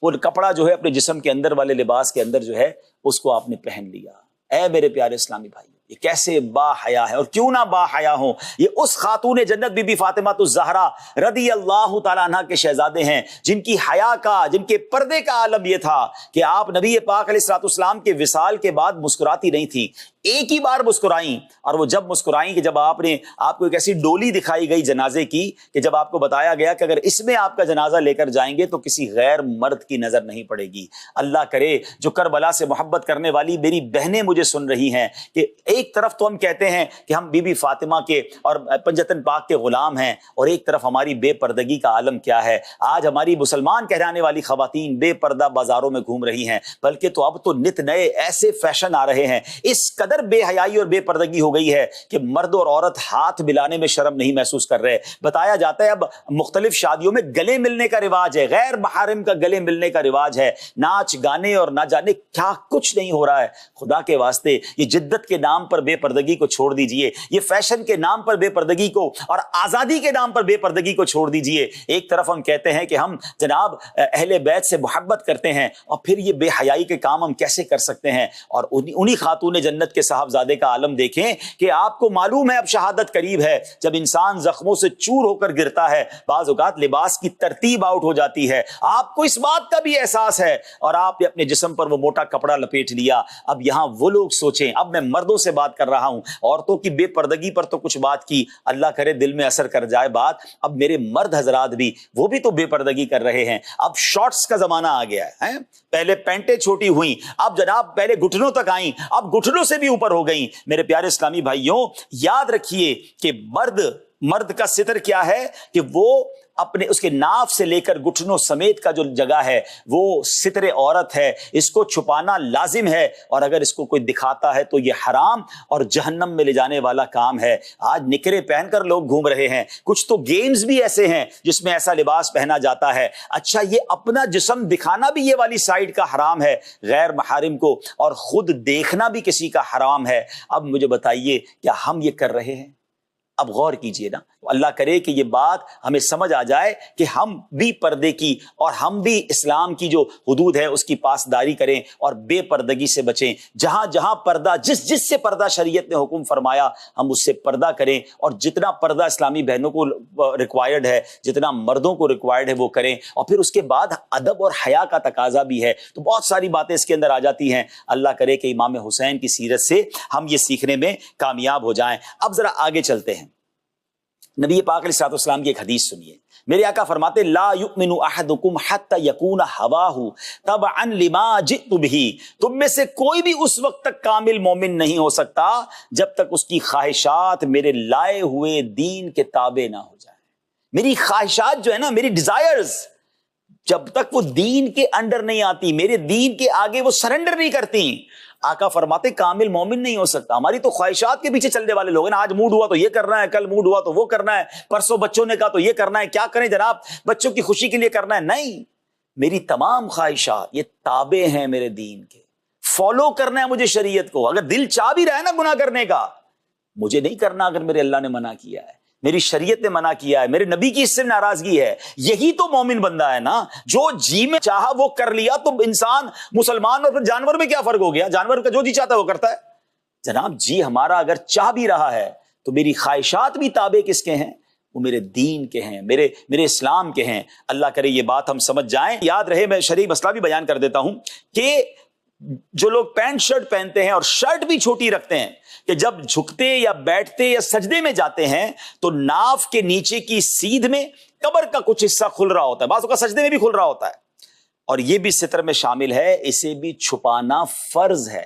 وہ کپڑا جو ہے اپنے جسم کے اندر والے لباس کے اندر جو ہے اس کو آپ نے پہن لیا۔ اے میرے پیارے اسلامی بھائی، یہ کیسے با حیا ہے، اور کیوں نہ با حیا ہوں۔ یہ اس خاتون جنت بی بی فاطمہ الزہرا رضی اللہ تعالیٰ عنہ کے شہزادے ہیں جن کی حیا کا، جن کے پردے کا عالم یہ تھا کہ آپ نبی پاک علیہ الصلوۃ والسلام کے وصال کے بعد مسکراتی نہیں تھی، ایک ہی بار مسکرائیں، اور وہ جب مسکرائیں کہ جب آپ کو ایک ایسی ڈولی دکھائی گئی جنازے کی کہ جب آپ کو بتایا گیا کہ اگر اس میں آپ کا جنازہ لے کر جائیں گے تو کسی غیر مرد کی نظر نہیں پڑے گی۔ اللہ کرے جو کربلا سے محبت کرنے والی میری بہنیں مجھے سن رہی ہیں کہ ایک طرف تو ہم کہتے ہیں کہ ہم بی بی فاطمہ کے اور پنجتن پاک کے غلام ہیں، اور ایک طرف ہماری بے پردگی کا عالم کیا ہے۔ آج ہماری مسلمان کہلانے والی خواتین بے پردہ بازاروں میں گھوم رہی ہیں، بلکہ تو اب تو نت نئے ایسے فیشن آ رہے ہیں، اس قدر بے حیائی اور بے پردگی ہو گئی ہے کہ مرد اور عورت ہاتھ ملانے میں شرم نہیں محسوس کر رہے۔ بتایا جاتا ہے اب مختلف شادیوں میں گلے ملنے کا رواج ہے، غیر محارم کا گلے ملنے کا رواج ہے، ناچ گانے اور نہ جانے کیا کچھ نہیں ہو رہا ہے۔ خدا کے واسطے یہ جدت کے نام پر بے پردگی کو چھوڑ دیجئے، یہ فیشن کے نام پر بے پردگی کو اور آزادی کے نام پر بے پردگی کو چھوڑ دیجئے۔ ایک طرف ہم کہتے ہیں کہ ہم جناب اہل بیت سے محبت کرتے ہیں، اور پھر یہ بے حیائی کے کام ہم کیسے کر سکتے ہیں؟ اور انہی خاتون جنت کے صاحبزادے کا عالم دیکھیں کہ آپ کو معلوم ہے اب شہادت قریب ہے۔ جب انسان زخموں سے چور ہو کر گرتا ہے، بعض اوقات لباس کی ترتیب آؤٹ ہو جاتی ہے، آپ کو اس بات کا بھی احساس ہے، اور آپ نے اپنے جسم پر وہ موٹا کپڑا لپیٹ لیا۔ اب یہاں وہ لوگ سوچیں، اب میں مردوں سے بات کر رہا ہوں، عورتوں کی بے پردگی پر تو کچھ بات کی، اللہ کرے دل میں اثر کر جائے بات، اب میرے مرد حضرات بھی وہ بھی تو بے پردگی کر رہے ہیں۔ اب شارٹس کا زمانہ آ گیا ہے، پہلے پینٹیں چھوٹی ہوئیں، اب جناب پہلے گھٹنوں تک آئیں، اب گھٹنوں سے بھی اوپر ہو گئیں۔ میرے پیارے اسلامی بھائیوں، یاد رکھیے کہ مرد کا ستر کیا ہے کہ وہ اپنے اس کے ناف سے لے کر گھٹنوں سمیت کا جو جگہ ہے وہ ستر عورت ہے، اس کو چھپانا لازم ہے، اور اگر اس کو کوئی دکھاتا ہے تو یہ حرام اور جہنم میں لے جانے والا کام ہے۔ آج نکرے پہن کر لوگ گھوم رہے ہیں، کچھ تو گیمز بھی ایسے ہیں جس میں ایسا لباس پہنا جاتا ہے۔ اچھا، یہ اپنا جسم دکھانا بھی یہ والی سائڈ کا حرام ہے غیر محارم کو، اور خود دیکھنا بھی کسی کا حرام ہے۔ اب مجھے بتائیے کیا ہم یہ کر رہے ہیں؟ اب غور کیجئے نا، اللہ کرے کہ یہ بات ہمیں سمجھ آ جائے کہ ہم بھی پردے کی اور ہم بھی اسلام کی جو حدود ہے اس کی پاسداری کریں اور بے پردگی سے بچیں۔ جہاں جہاں پردہ، جس سے پردہ شریعت نے حکم فرمایا ہم اس سے پردہ کریں، اور جتنا پردہ اسلامی بہنوں کو ریکوائرڈ ہے، جتنا مردوں کو ریکوائرڈ ہے وہ کریں۔ اور پھر اس کے بعد ادب اور حیا کا تقاضا بھی ہے، تو بہت ساری باتیں اس کے اندر آ جاتی ہیں۔ اللہ کرے کہ امام حسین کی سیرت سے ہم یہ سیکھنے میں کامیاب ہو جائیں۔ اب ذرا آگے چلتے ہیں، نبی پاک علیہ الصلوۃ والسلام کی ایک حدیث سنیے۔ میرے آقا فرماتے لا یؤمن احدکم حتی یکون ہواہ تبعا لما جئت بہ، تم میں سے کوئی بھی اس وقت تک کامل مومن نہیں ہو سکتا جب تک اس کی خواہشات میرے لائے ہوئے دین کے تابع نہ ہو جائیں۔ میری خواہشات جو ہے نا، میری ڈیزائرز، جب تک وہ دین کے انڈر نہیں آتی، میرے دین کے آگے وہ سرنڈر نہیں کرتی، آقا فرماتے کامل مومن نہیں ہو سکتا۔ ہماری تو خواہشات کے پیچھے چلنے والے لوگ ہیں نا، آج موڈ ہوا تو یہ کرنا ہے، کل موڈ ہوا تو وہ کرنا ہے، پرسوں بچوں نے کہا تو یہ کرنا ہے، کیا کریں جناب، بچوں کی خوشی کے لیے کرنا ہے؟ نہیں، میری تمام خواہشات یہ تابع ہیں میرے دین کے، فالو کرنا ہے مجھے شریعت کو. اگر دل چاہ بھی رہا ہے نا گناہ کرنے کا، مجھے نہیں کرنا اگر میرے اللہ نے منع کیا ہے، میری شریعت نے منع کیا ہے، میرے نبی کی اس سے ناراضگی ہے. یہی تو مومن بندہ ہے نا، جو جی میں چاہا وہ کر لیا. تو انسان مسلمان اور پھر جانور میں کیا فرق ہو گیا؟ جانور کا جو جی چاہتا ہے وہ کرتا ہے. جناب جی ہمارا اگر چاہ بھی رہا ہے تو میری خواہشات بھی تابع کس کے ہیں؟ وہ میرے دین کے ہیں، میرے اسلام کے ہیں. اللہ کرے یہ بات ہم سمجھ جائیں. یاد رہے میں شرعی مسئلہ بھی بیان کر دیتا ہوں کہ جو لوگ پینٹ شرٹ پہنتے ہیں اور شرٹ بھی چھوٹی رکھتے ہیں، کہ جب جھکتے یا بیٹھتے یا سجدے میں جاتے ہیں تو ناف کے نیچے کی سیدھ میں کمر کا کچھ حصہ کھل رہا ہوتا ہے، بعض اوقات سجدے میں بھی کھل رہا ہوتا ہے، اور یہ بھی ستر میں شامل ہے. اسے بھی چھپانا فرض ہے.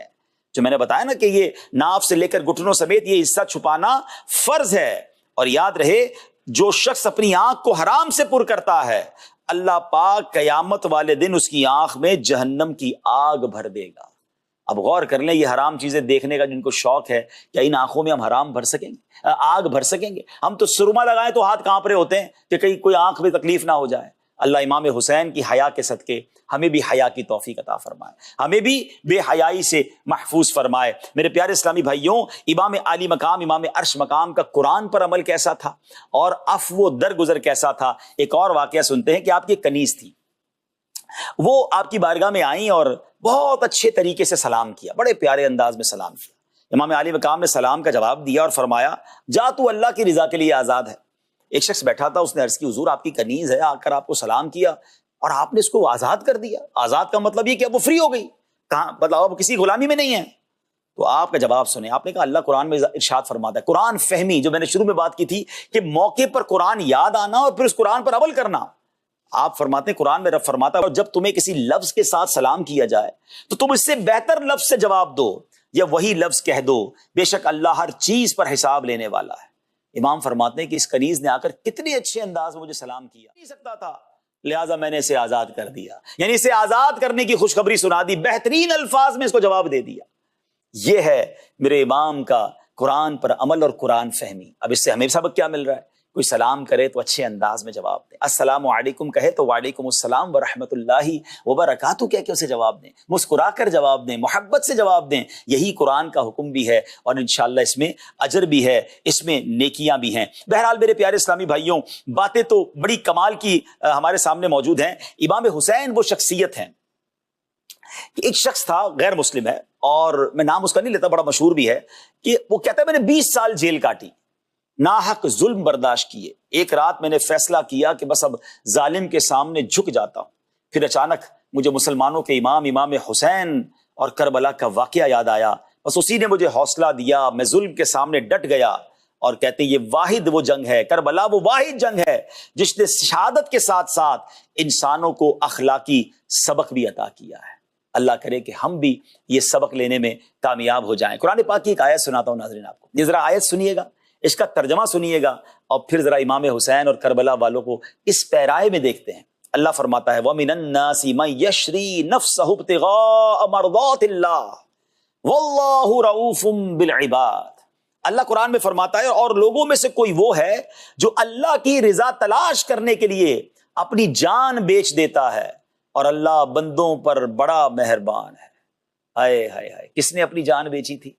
جو میں نے بتایا نا کہ یہ ناف سے لے کر گھٹنوں سمیت یہ حصہ چھپانا فرض ہے. اور یاد رہے جو شخص اپنی آنکھ کو حرام سے پر کرتا ہے، اللہ پاک قیامت والے دن اس کی آنکھ میں جہنم کی آگ بھر دے گا. اب غور کر لیں، یہ حرام چیزیں دیکھنے کا جن کو شوق ہے، کیا ان آنکھوں میں ہم حرام بھر سکیں گے، آگ بھر سکیں گے؟ ہم تو سرما لگائیں تو ہاتھ کانپ رہے ہوتے ہیں کہ کہیں کوئی آنکھ میں تکلیف نہ ہو جائے. اللہ امام حسین کی حیا کے صدقے ہمیں بھی حیا کی توفیق عطا فرمائے، ہمیں بھی بے حیائی سے محفوظ فرمائے. میرے پیارے اسلامی بھائیوں، امام عالی مقام، امام عرش مقام کا قرآن پر عمل کیسا تھا اور عفو و درگزر کیسا تھا. ایک اور واقعہ سنتے ہیں کہ آپ کی کنیز تھی، وہ آپ کی بارگاہ میں آئیں اور بہت اچھے طریقے سے سلام کیا، بڑے پیارے انداز میں سلام کیا. امام عالی مقام نے سلام کا جواب دیا اور فرمایا جا تو اللہ کی رضا کے لیے آزاد ہے. ایک شخص بیٹھا تھا، اس نے عرض کی حضور آپ کی کنیز ہے، آ کر آپ کو سلام کیا اور آپ نے اس کو آزاد کر دیا. آزاد کا مطلب یہ کہ اب وہ فری ہو گئی، کہاں بتاؤ اب کسی غلامی میں نہیں ہے. تو آپ کا جواب سنیں. آپ نے کہا اللہ قرآن میں ارشاد فرماتا ہے، قرآن فہمی جو میں نے شروع میں بات کی تھی کہ موقع پر قرآن یاد آنا اور پھر اس قرآن پر عمل کرنا. آپ فرماتے ہیں قرآن میں رب فرماتا ہے اور جب تمہیں کسی لفظ کے ساتھ سلام کیا جائے تو تم اس سے بہتر لفظ سے جواب دو یا وہی لفظ کہہ دو، بے شک اللہ ہر چیز پر حساب لینے والا ہے. امام فرماتے ہیں کہ اس کنیز نے آ کر کتنے اچھے انداز میں مجھے سلام کیا، نہیں سکتا تھا، لہٰذا میں نے اسے آزاد کر دیا. یعنی اسے آزاد کرنے کی خوشخبری سنا دی، بہترین الفاظ میں اس کو جواب دے دیا. یہ ہے میرے امام کا قرآن پر عمل اور قرآن فہمی. اب اس سے ہمیں سبق کیا مل رہا ہے؟ کوئی سلام کرے تو اچھے انداز میں جواب دیں، السلام علیکم کہے تو وعلیکم السلام ورحمۃ اللہ وبرکاتہ کہہ کے اسے جواب دیں، مسکرا کر جواب دیں، محبت سے جواب دیں. یہی قرآن کا حکم بھی ہے اور انشاءاللہ اس میں اجر بھی ہے، اس میں نیکیاں بھی ہیں. بہرحال میرے پیارے اسلامی بھائیوں، باتیں تو بڑی کمال کی ہمارے سامنے موجود ہیں. امام حسین وہ شخصیت ہیں کہ ایک شخص تھا غیر مسلم ہے اور میں نام اس کا نہیں لیتا، بڑا مشہور بھی ہے، کہ وہ کہتا ہے میں نے 20 سال جیل کاٹی، ناحق ظلم برداشت کیے. ایک رات میں نے فیصلہ کیا کہ بس اب ظالم کے سامنے جھک جاتا ہوں. پھر اچانک مجھے مسلمانوں کے امام حسین اور کربلا کا واقعہ یاد آیا، بس اسی نے مجھے حوصلہ دیا، میں ظلم کے سامنے ڈٹ گیا. اور کہتے ہیں یہ واحد وہ جنگ ہے، کربلا وہ واحد جنگ ہے جس نے شہادت کے ساتھ ساتھ انسانوں کو اخلاقی سبق بھی عطا کیا ہے. اللہ کرے کہ ہم بھی یہ سبق لینے میں کامیاب ہو جائیں. قرآن پاک کی ایک آیت سناتا ہوں ناظرین آپ کو، یہ ذرا آیت سنیے گا، اس کا ترجمہ سنیے گا اور پھر ذرا امام حسین اور کربلا والوں کو اس پیرائے میں دیکھتے ہیں. اللہ فرماتا ہے وَمِنَ النَّاسِ مَن يَشْرِي نَفْسَهُ ابْتِغَاءَ مَرْضَاتِ اللَّهِ وَاللَّهُ رَءُوفٌ بِالْعِبَادِ. اللہ قرآن میں فرماتا ہے اور لوگوں میں سے کوئی وہ ہے جو اللہ کی رضا تلاش کرنے کے لیے اپنی جان بیچ دیتا ہے اور اللہ بندوں پر بڑا مہربان ہے. ہائے ہائے ہائے، کس نے اپنی جان بیچی تھی؟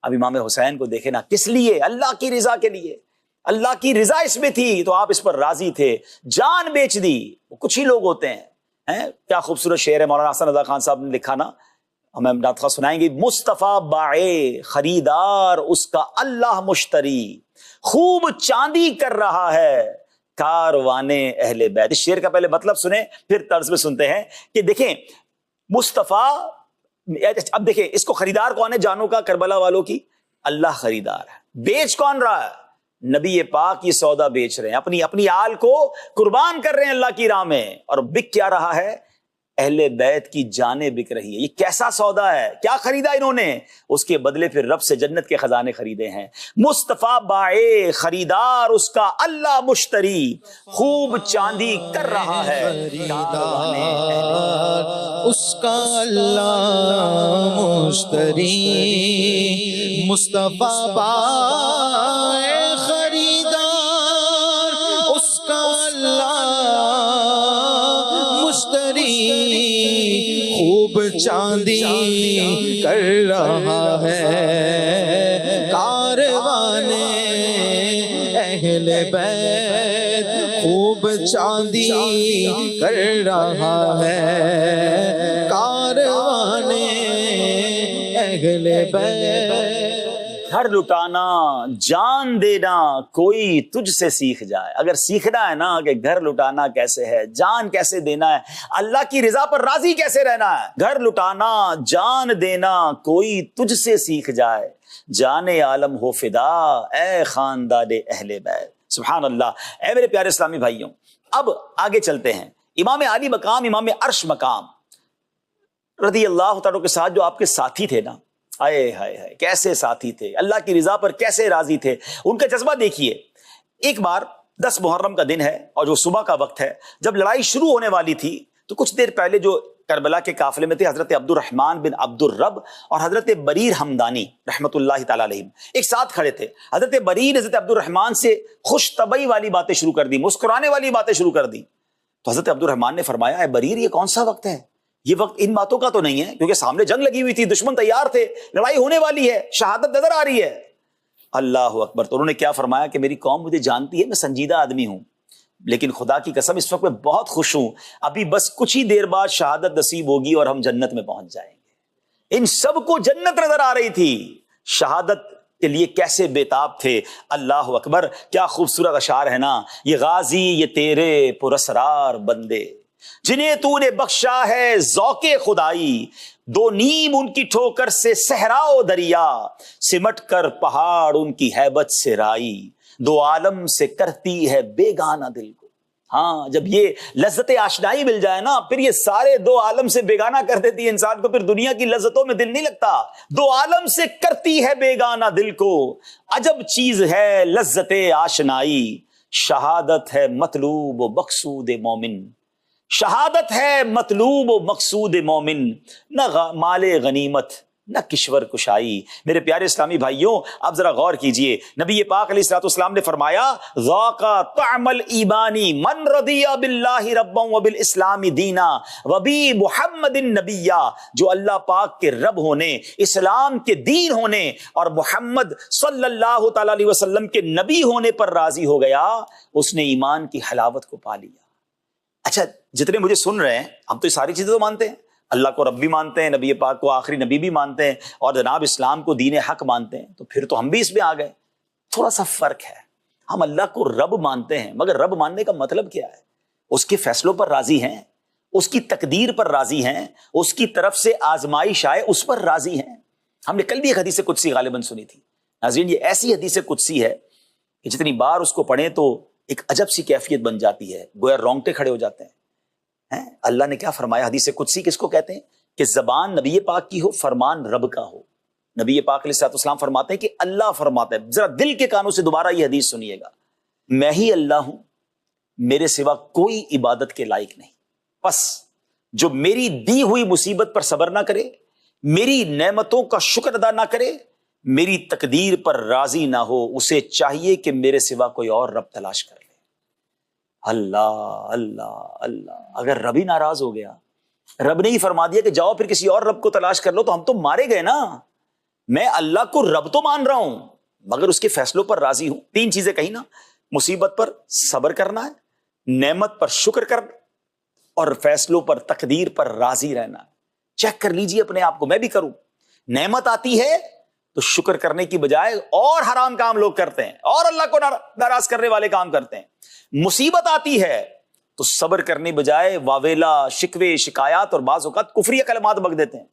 اب امام حسین کو دیکھیں نا، کس لیے؟ اللہ کی رضا کے لیے. اللہ کی رضا اس میں تھی تو آپ اس پر راضی تھے، جان بیچ دی. کچھ ہی لوگ ہوتے ہیں کیا خوبصورت شعر ہے مولانا حسن رضا خان صاحب نے لکھا نا، ہمیں ناطقہ سنائیں گے. مصطفیٰ باعے خریدار اس کا اللہ مشتری، خوب چاندی کر رہا ہے کاروانے اہل بیت. اس شعر کا پہلے مطلب سنیں پھر طرز میں سنتے ہیں کہ دیکھیں مصطفیٰ. اب دیکھیں اس کو خریدار کون ہے جانوں کا؟ کربلا والوں کی اللہ خریدار ہے. بیچ کون رہا ہے؟ نبی پاک یہ سودا بیچ رہے ہیں، اپنی آل کو قربان کر رہے ہیں اللہ کی راہ میں. اور بک کیا رہا ہے؟ اہل بیت کی جانیں بک رہی ہے. یہ کیسا سودا ہے؟ کیا خریدا انہوں نے؟ اس کے بدلے پھر رب سے جنت کے خزانے خریدے ہیں. مصطفیٰ باعے خریدار اس کا اللہ مشتری، خوب چاندی کر رہا ہے اس کا اللہ مشتری. مصطفیٰ باعے خریدار اس کا اللہ مشتری. خوب چاندی کر رہا ہے کارواں اہل بیت، خوب چاندی کر رہا ہے کارواں اہل بیت۔ گھر لٹانا جان دینا کوئی تجھ سے سیکھ جائے۔ اگر سیکھنا ہے نا کہ گھر لٹانا کیسے ہے، جان کیسے دینا ہے، اللہ کی رضا پر راضی کیسے رہنا ہے، گھر لٹانا جان دینا کوئی تجھ سے سیکھ جائے، جان عالم ہو فدا اے خاندان اہل بیت۔ سبحان اللہ۔ اے میرے پیارے اسلامی بھائیوں، اب آگے چلتے ہیں۔ امام عالی مقام، امام عرش مقام رضی اللہ تعالیٰ کے ساتھ جو آپ کے ساتھی تھے نا، ہائے ہائے ہائے کیسے ساتھی تھے، اللہ کی رضا پر کیسے راضی تھے، ان کا جذبہ دیکھیے۔ ایک بار 10 محرم کا دن ہے اور جو صبح کا وقت ہے، جب لڑائی شروع ہونے والی تھی تو کچھ دیر پہلے جو کربلا کے قافلے میں تھے حضرت عبد الرحمن بن عبد الرب اور حضرت بریر حمدانی رحمت اللہ تعالی علیہ ایک ساتھ کھڑے تھے۔ حضرت بریر حضرت عبد الرحمن سے خوش طبعی والی باتیں شروع کر دی، مسکرانے والی باتیں شروع کر دی۔ تو حضرت عبد الرحمن نے فرمایا، اے بریر یہ کون سا وقت ہے، یہ وقت ان باتوں کا تو نہیں ہے، کیونکہ سامنے جنگ لگی ہوئی تھی، دشمن تیار تھے، لڑائی ہونے والی ہے، شہادت نظر آ رہی ہے۔ اللہ اکبر۔ تو انہوں نے کیا فرمایا کہ میری قوم مجھے جانتی ہے میں سنجیدہ آدمی ہوں، لیکن خدا کی قسم اس وقت میں بہت خوش ہوں، ابھی بس کچھ ہی دیر بعد شہادت نصیب ہوگی اور ہم جنت میں پہنچ جائیں گے۔ ان سب کو جنت نظر آ رہی تھی، شہادت کے لیے کیسے بےتاب تھے۔ اللہ اکبر، کیا خوبصورت اشعار ہے نا، یہ غازی یہ تیرے پراسرار بندے جنہیں تو نے بخشا ہے ذوق خدائی، دو نیم ان کی ٹھوکر سے صحرا و دریا، سمٹ کر پہاڑ ان کی ہیبت سے رائی، دو عالم سے کرتی ہے بیگانہ دل کو۔ ہاں جب یہ لذت آشنائی مل جائے نا، پھر یہ سارے دو عالم سے بیگانہ کر دیتی ہے انسان کو، پھر دنیا کی لذتوں میں دل نہیں لگتا۔ دو عالم سے کرتی ہے بیگانہ دل کو، عجب چیز ہے لذت آشنائی، شہادت ہے مطلوب و مقصود مومن، شہادت ہے مطلوب و مقصود مومن، نہ مال غنیمت نہ کشور کشائی۔ میرے پیارے اسلامی بھائیوں، اب ذرا غور کیجئے، نبی پاک علیہ الصلوۃ والسلام نے فرمایا، ذاق طعم الایمان من رضی باللہ ربا وبالاسلام دینا وبمحمد نبیا، جو اللہ پاک کے رب ہونے، اسلام کے دین ہونے اور محمد صلی اللہ تعالی علیہ وسلم کے نبی ہونے پر راضی ہو گیا، اس نے ایمان کی حلاوت کو پا لیا۔ اچھا، جتنے مجھے سن رہے ہیں، ہم تو یہ ساری چیزیں تو مانتے ہیں، اللہ کو رب بھی مانتے ہیں، نبی پاک کو آخری نبی بھی مانتے ہیں، اور جناب اسلام کو دین حق مانتے ہیں، تو پھر تو ہم بھی اس میں آ گئے۔ تھوڑا سا فرق ہے، ہم اللہ کو رب مانتے ہیں، مگر رب ماننے کا مطلب کیا ہے؟ اس کے فیصلوں پر راضی ہیں، اس کی تقدیر پر راضی ہیں، اس کی طرف سے آزمائش آئے اس پر راضی ہیں۔ ہم نے کل بھی ایک حدیث قدسی غالباً سنی تھی۔ ناظرین، یہ ایسی حدیث قدسی ہے کہ جتنی بار اس کو پڑھیں تو ایک عجب سی کیفیت بن جاتی ہے، گویا رونگٹے کھڑے ہو جاتے ہیں۔ اللہ نے کیا فرمایا؟ حدیث قدسی کس کو کہتے ہیں؟ کہ زبان نبی پاک کی ہو، فرمان رب کا ہو۔ نبی پاک علیہ الصلوۃ والسلام فرماتے ہیں کہ اللہ فرماتا ہے، ذرا دل کے کانوں سے دوبارہ یہ حدیث سنیے گا، میں ہی اللہ ہوں، میرے سوا کوئی عبادت کے لائق نہیں، پس جو میری دی ہوئی مصیبت پر صبر نہ کرے، میری نعمتوں کا شکر ادا نہ کرے، میری تقدیر پر راضی نہ ہو، اسے چاہیے کہ میرے سوا کوئی اور رب تلاش کر لے۔ اللہ اللہ اللہ، اگر رب ہی ناراض ہو گیا، رب نے ہی فرما دیا کہ جاؤ پھر کسی اور رب کو تلاش کر لو، تو ہم تو مارے گئے نا۔ میں اللہ کو رب تو مان رہا ہوں مگر اس کے فیصلوں پر راضی ہوں۔ 3 چیزیں کہی نا، مصیبت پر صبر کرنا ہے، نعمت پر شکر کرنا، اور فیصلوں پر تقدیر پر راضی رہنا۔ چیک کر لیجیے اپنے آپ کو، میں بھی کروں۔ نعمت آتی ہے تو شکر کرنے کی بجائے اور حرام کام لوگ کرتے ہیں، اور اللہ کو ناراض کرنے والے کام کرتے ہیں۔ مصیبت آتی ہے تو صبر کرنے بجائے واویلا، شکوے، شکایات اور بعض اوقات کفری کلمات بک دیتے ہیں۔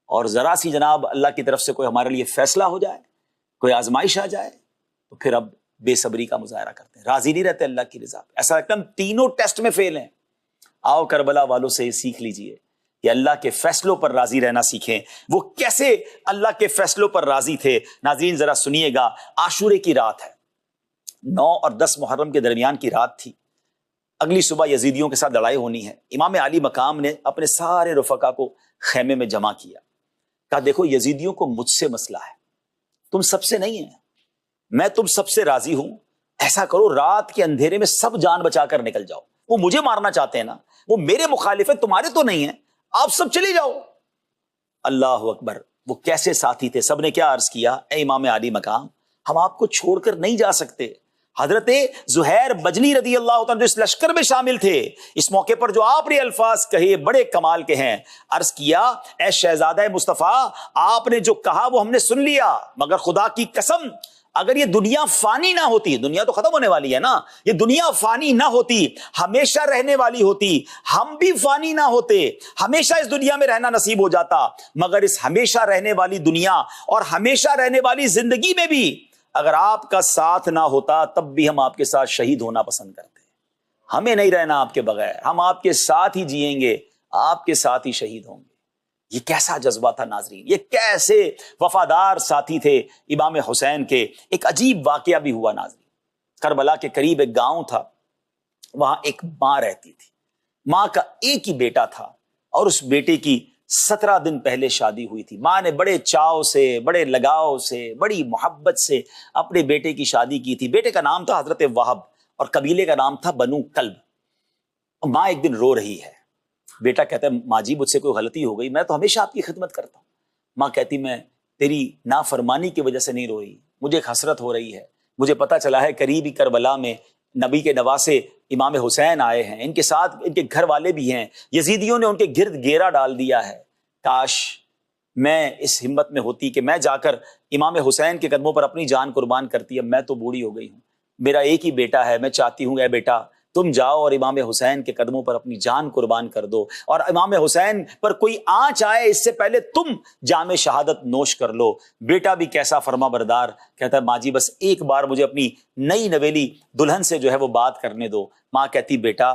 اور ذرا سی جناب اللہ کی طرف سے کوئی ہمارے لیے فیصلہ ہو جائے، کوئی آزمائش آ جائے، تو پھر اب بے صبری کا مظاہرہ کرتے ہیں، راضی نہیں رہتے اللہ کی رضا پہ۔ ایسا لگتا ہے ہم تینوں ٹیسٹ میں فیل ہیں۔ آؤ کربلا والوں سے سیکھ لیجئے کہ اللہ کے فیصلوں پر راضی رہنا سیکھیں۔ وہ کیسے اللہ کے فیصلوں پر راضی تھے؟ ناظرین ذرا سنیے گا، عاشورے کی رات ہے، 9 اور 10 محرم کے درمیان کی رات تھی۔ اگلی صبح یزیدیوں کے ساتھ لڑائی ہونی ہے۔ امام علی مقام نے اپنے سارے رفقا کو خیمے میں جمع کیا، کہا دیکھو یزیدیوں کو مجھ سے مسئلہ ہے، تم سب سے نہیں ہے، میں تم سب سے راضی ہوں۔ ایسا کرو رات کے اندھیرے میں سب جان بچا کر نکل جاؤ، وہ مجھے مارنا چاہتے ہیں نا، وہ میرے مخالف ہیں، تمہارے تو نہیں ہیں، آپ سب چلے جاؤ. اللہ اکبر. وہ کیسے ساتھی تھے. سب نے کیا عرض کیا, اے امام عالی مقام, ہم آپ کو چھوڑ کر نہیں جا سکتے. حضرت زہیر بجلی رضی اللہ عنہ جو اس لشکر میں شامل تھے, اس موقع پر جو آپ نے الفاظ کہے بڑے کمال کے ہیں. عرض کیا, اے شہزادہ مصطفیٰ, آپ نے جو کہا وہ ہم نے سن لیا, مگر خدا کی قسم اگر یہ دنیا فانی نہ ہوتی, دنیا تو ختم ہونے والی ہے نا, یہ دنیا فانی نہ ہوتی, ہمیشہ رہنے والی ہوتی, ہم بھی فانی نہ ہوتے, ہمیشہ اس دنیا میں رہنا نصیب ہو جاتا, مگر اس ہمیشہ رہنے والی دنیا اور ہمیشہ رہنے والی زندگی میں بھی اگر آپ کا ساتھ نہ ہوتا تب بھی ہم آپ کے ساتھ شہید ہونا پسند کرتے. ہمیں نہیں رہنا آپ کے بغیر, ہم آپ کے ساتھ ہی جئیں گے, آپ کے ساتھ ہی شہید ہوں گے. یہ کیسا جذبہ تھا ناظرین, یہ کیسے وفادار ساتھی تھے امام حسین کے. ایک عجیب واقعہ بھی ہوا ناظرین. کربلا کے قریب ایک گاؤں تھا, وہاں ایک ماں رہتی تھی. ماں کا ایک ہی بیٹا تھا اور اس بیٹے کی 17 دن پہلے شادی ہوئی تھی. ماں نے بڑے چاؤ سے, بڑے لگاؤ سے, بڑی محبت سے اپنے بیٹے کی شادی کی تھی. بیٹے کا نام تھا حضرت وہب اور قبیلے کا نام تھا بنو کلب. ماں ایک دن رو رہی ہے. بیٹا کہتا ہے, ماں جی مجھ سے کوئی غلطی ہو گئی, میں تو ہمیشہ آپ کی خدمت کرتا ہوں. ماں کہتی, میں تیری نافرمانی کی وجہ سے نہیں روئی, مجھے ایک حسرت ہو رہی ہے. مجھے پتا چلا ہے قریبی کربلا میں نبی کے نواسے امام حسین آئے ہیں, ان کے ساتھ ان کے گھر والے بھی ہیں. یزیدیوں نے ان کے گرد گھیرا ڈال دیا ہے. کاش میں اس ہمت میں ہوتی کہ میں جا کر امام حسین کے قدموں پر اپنی جان قربان کرتی. اب میں تو بوڑھی ہو گئی ہوں, میرا ایک ہی بیٹا ہے, میں چاہتی ہوں اے بیٹا تم جاؤ اور امام حسین کے قدموں پر اپنی جان قربان کر دو, اور امام حسین پر کوئی آنچ آئے اس سے پہلے تم جام شہادت نوش کر لو. بیٹا بھی کیسا فرما بردار, کہتا ہے ماں جی بس ایک بار مجھے اپنی نئی نویلی دلہن سے جو ہے وہ بات کرنے دو. ماں کہتی, بیٹا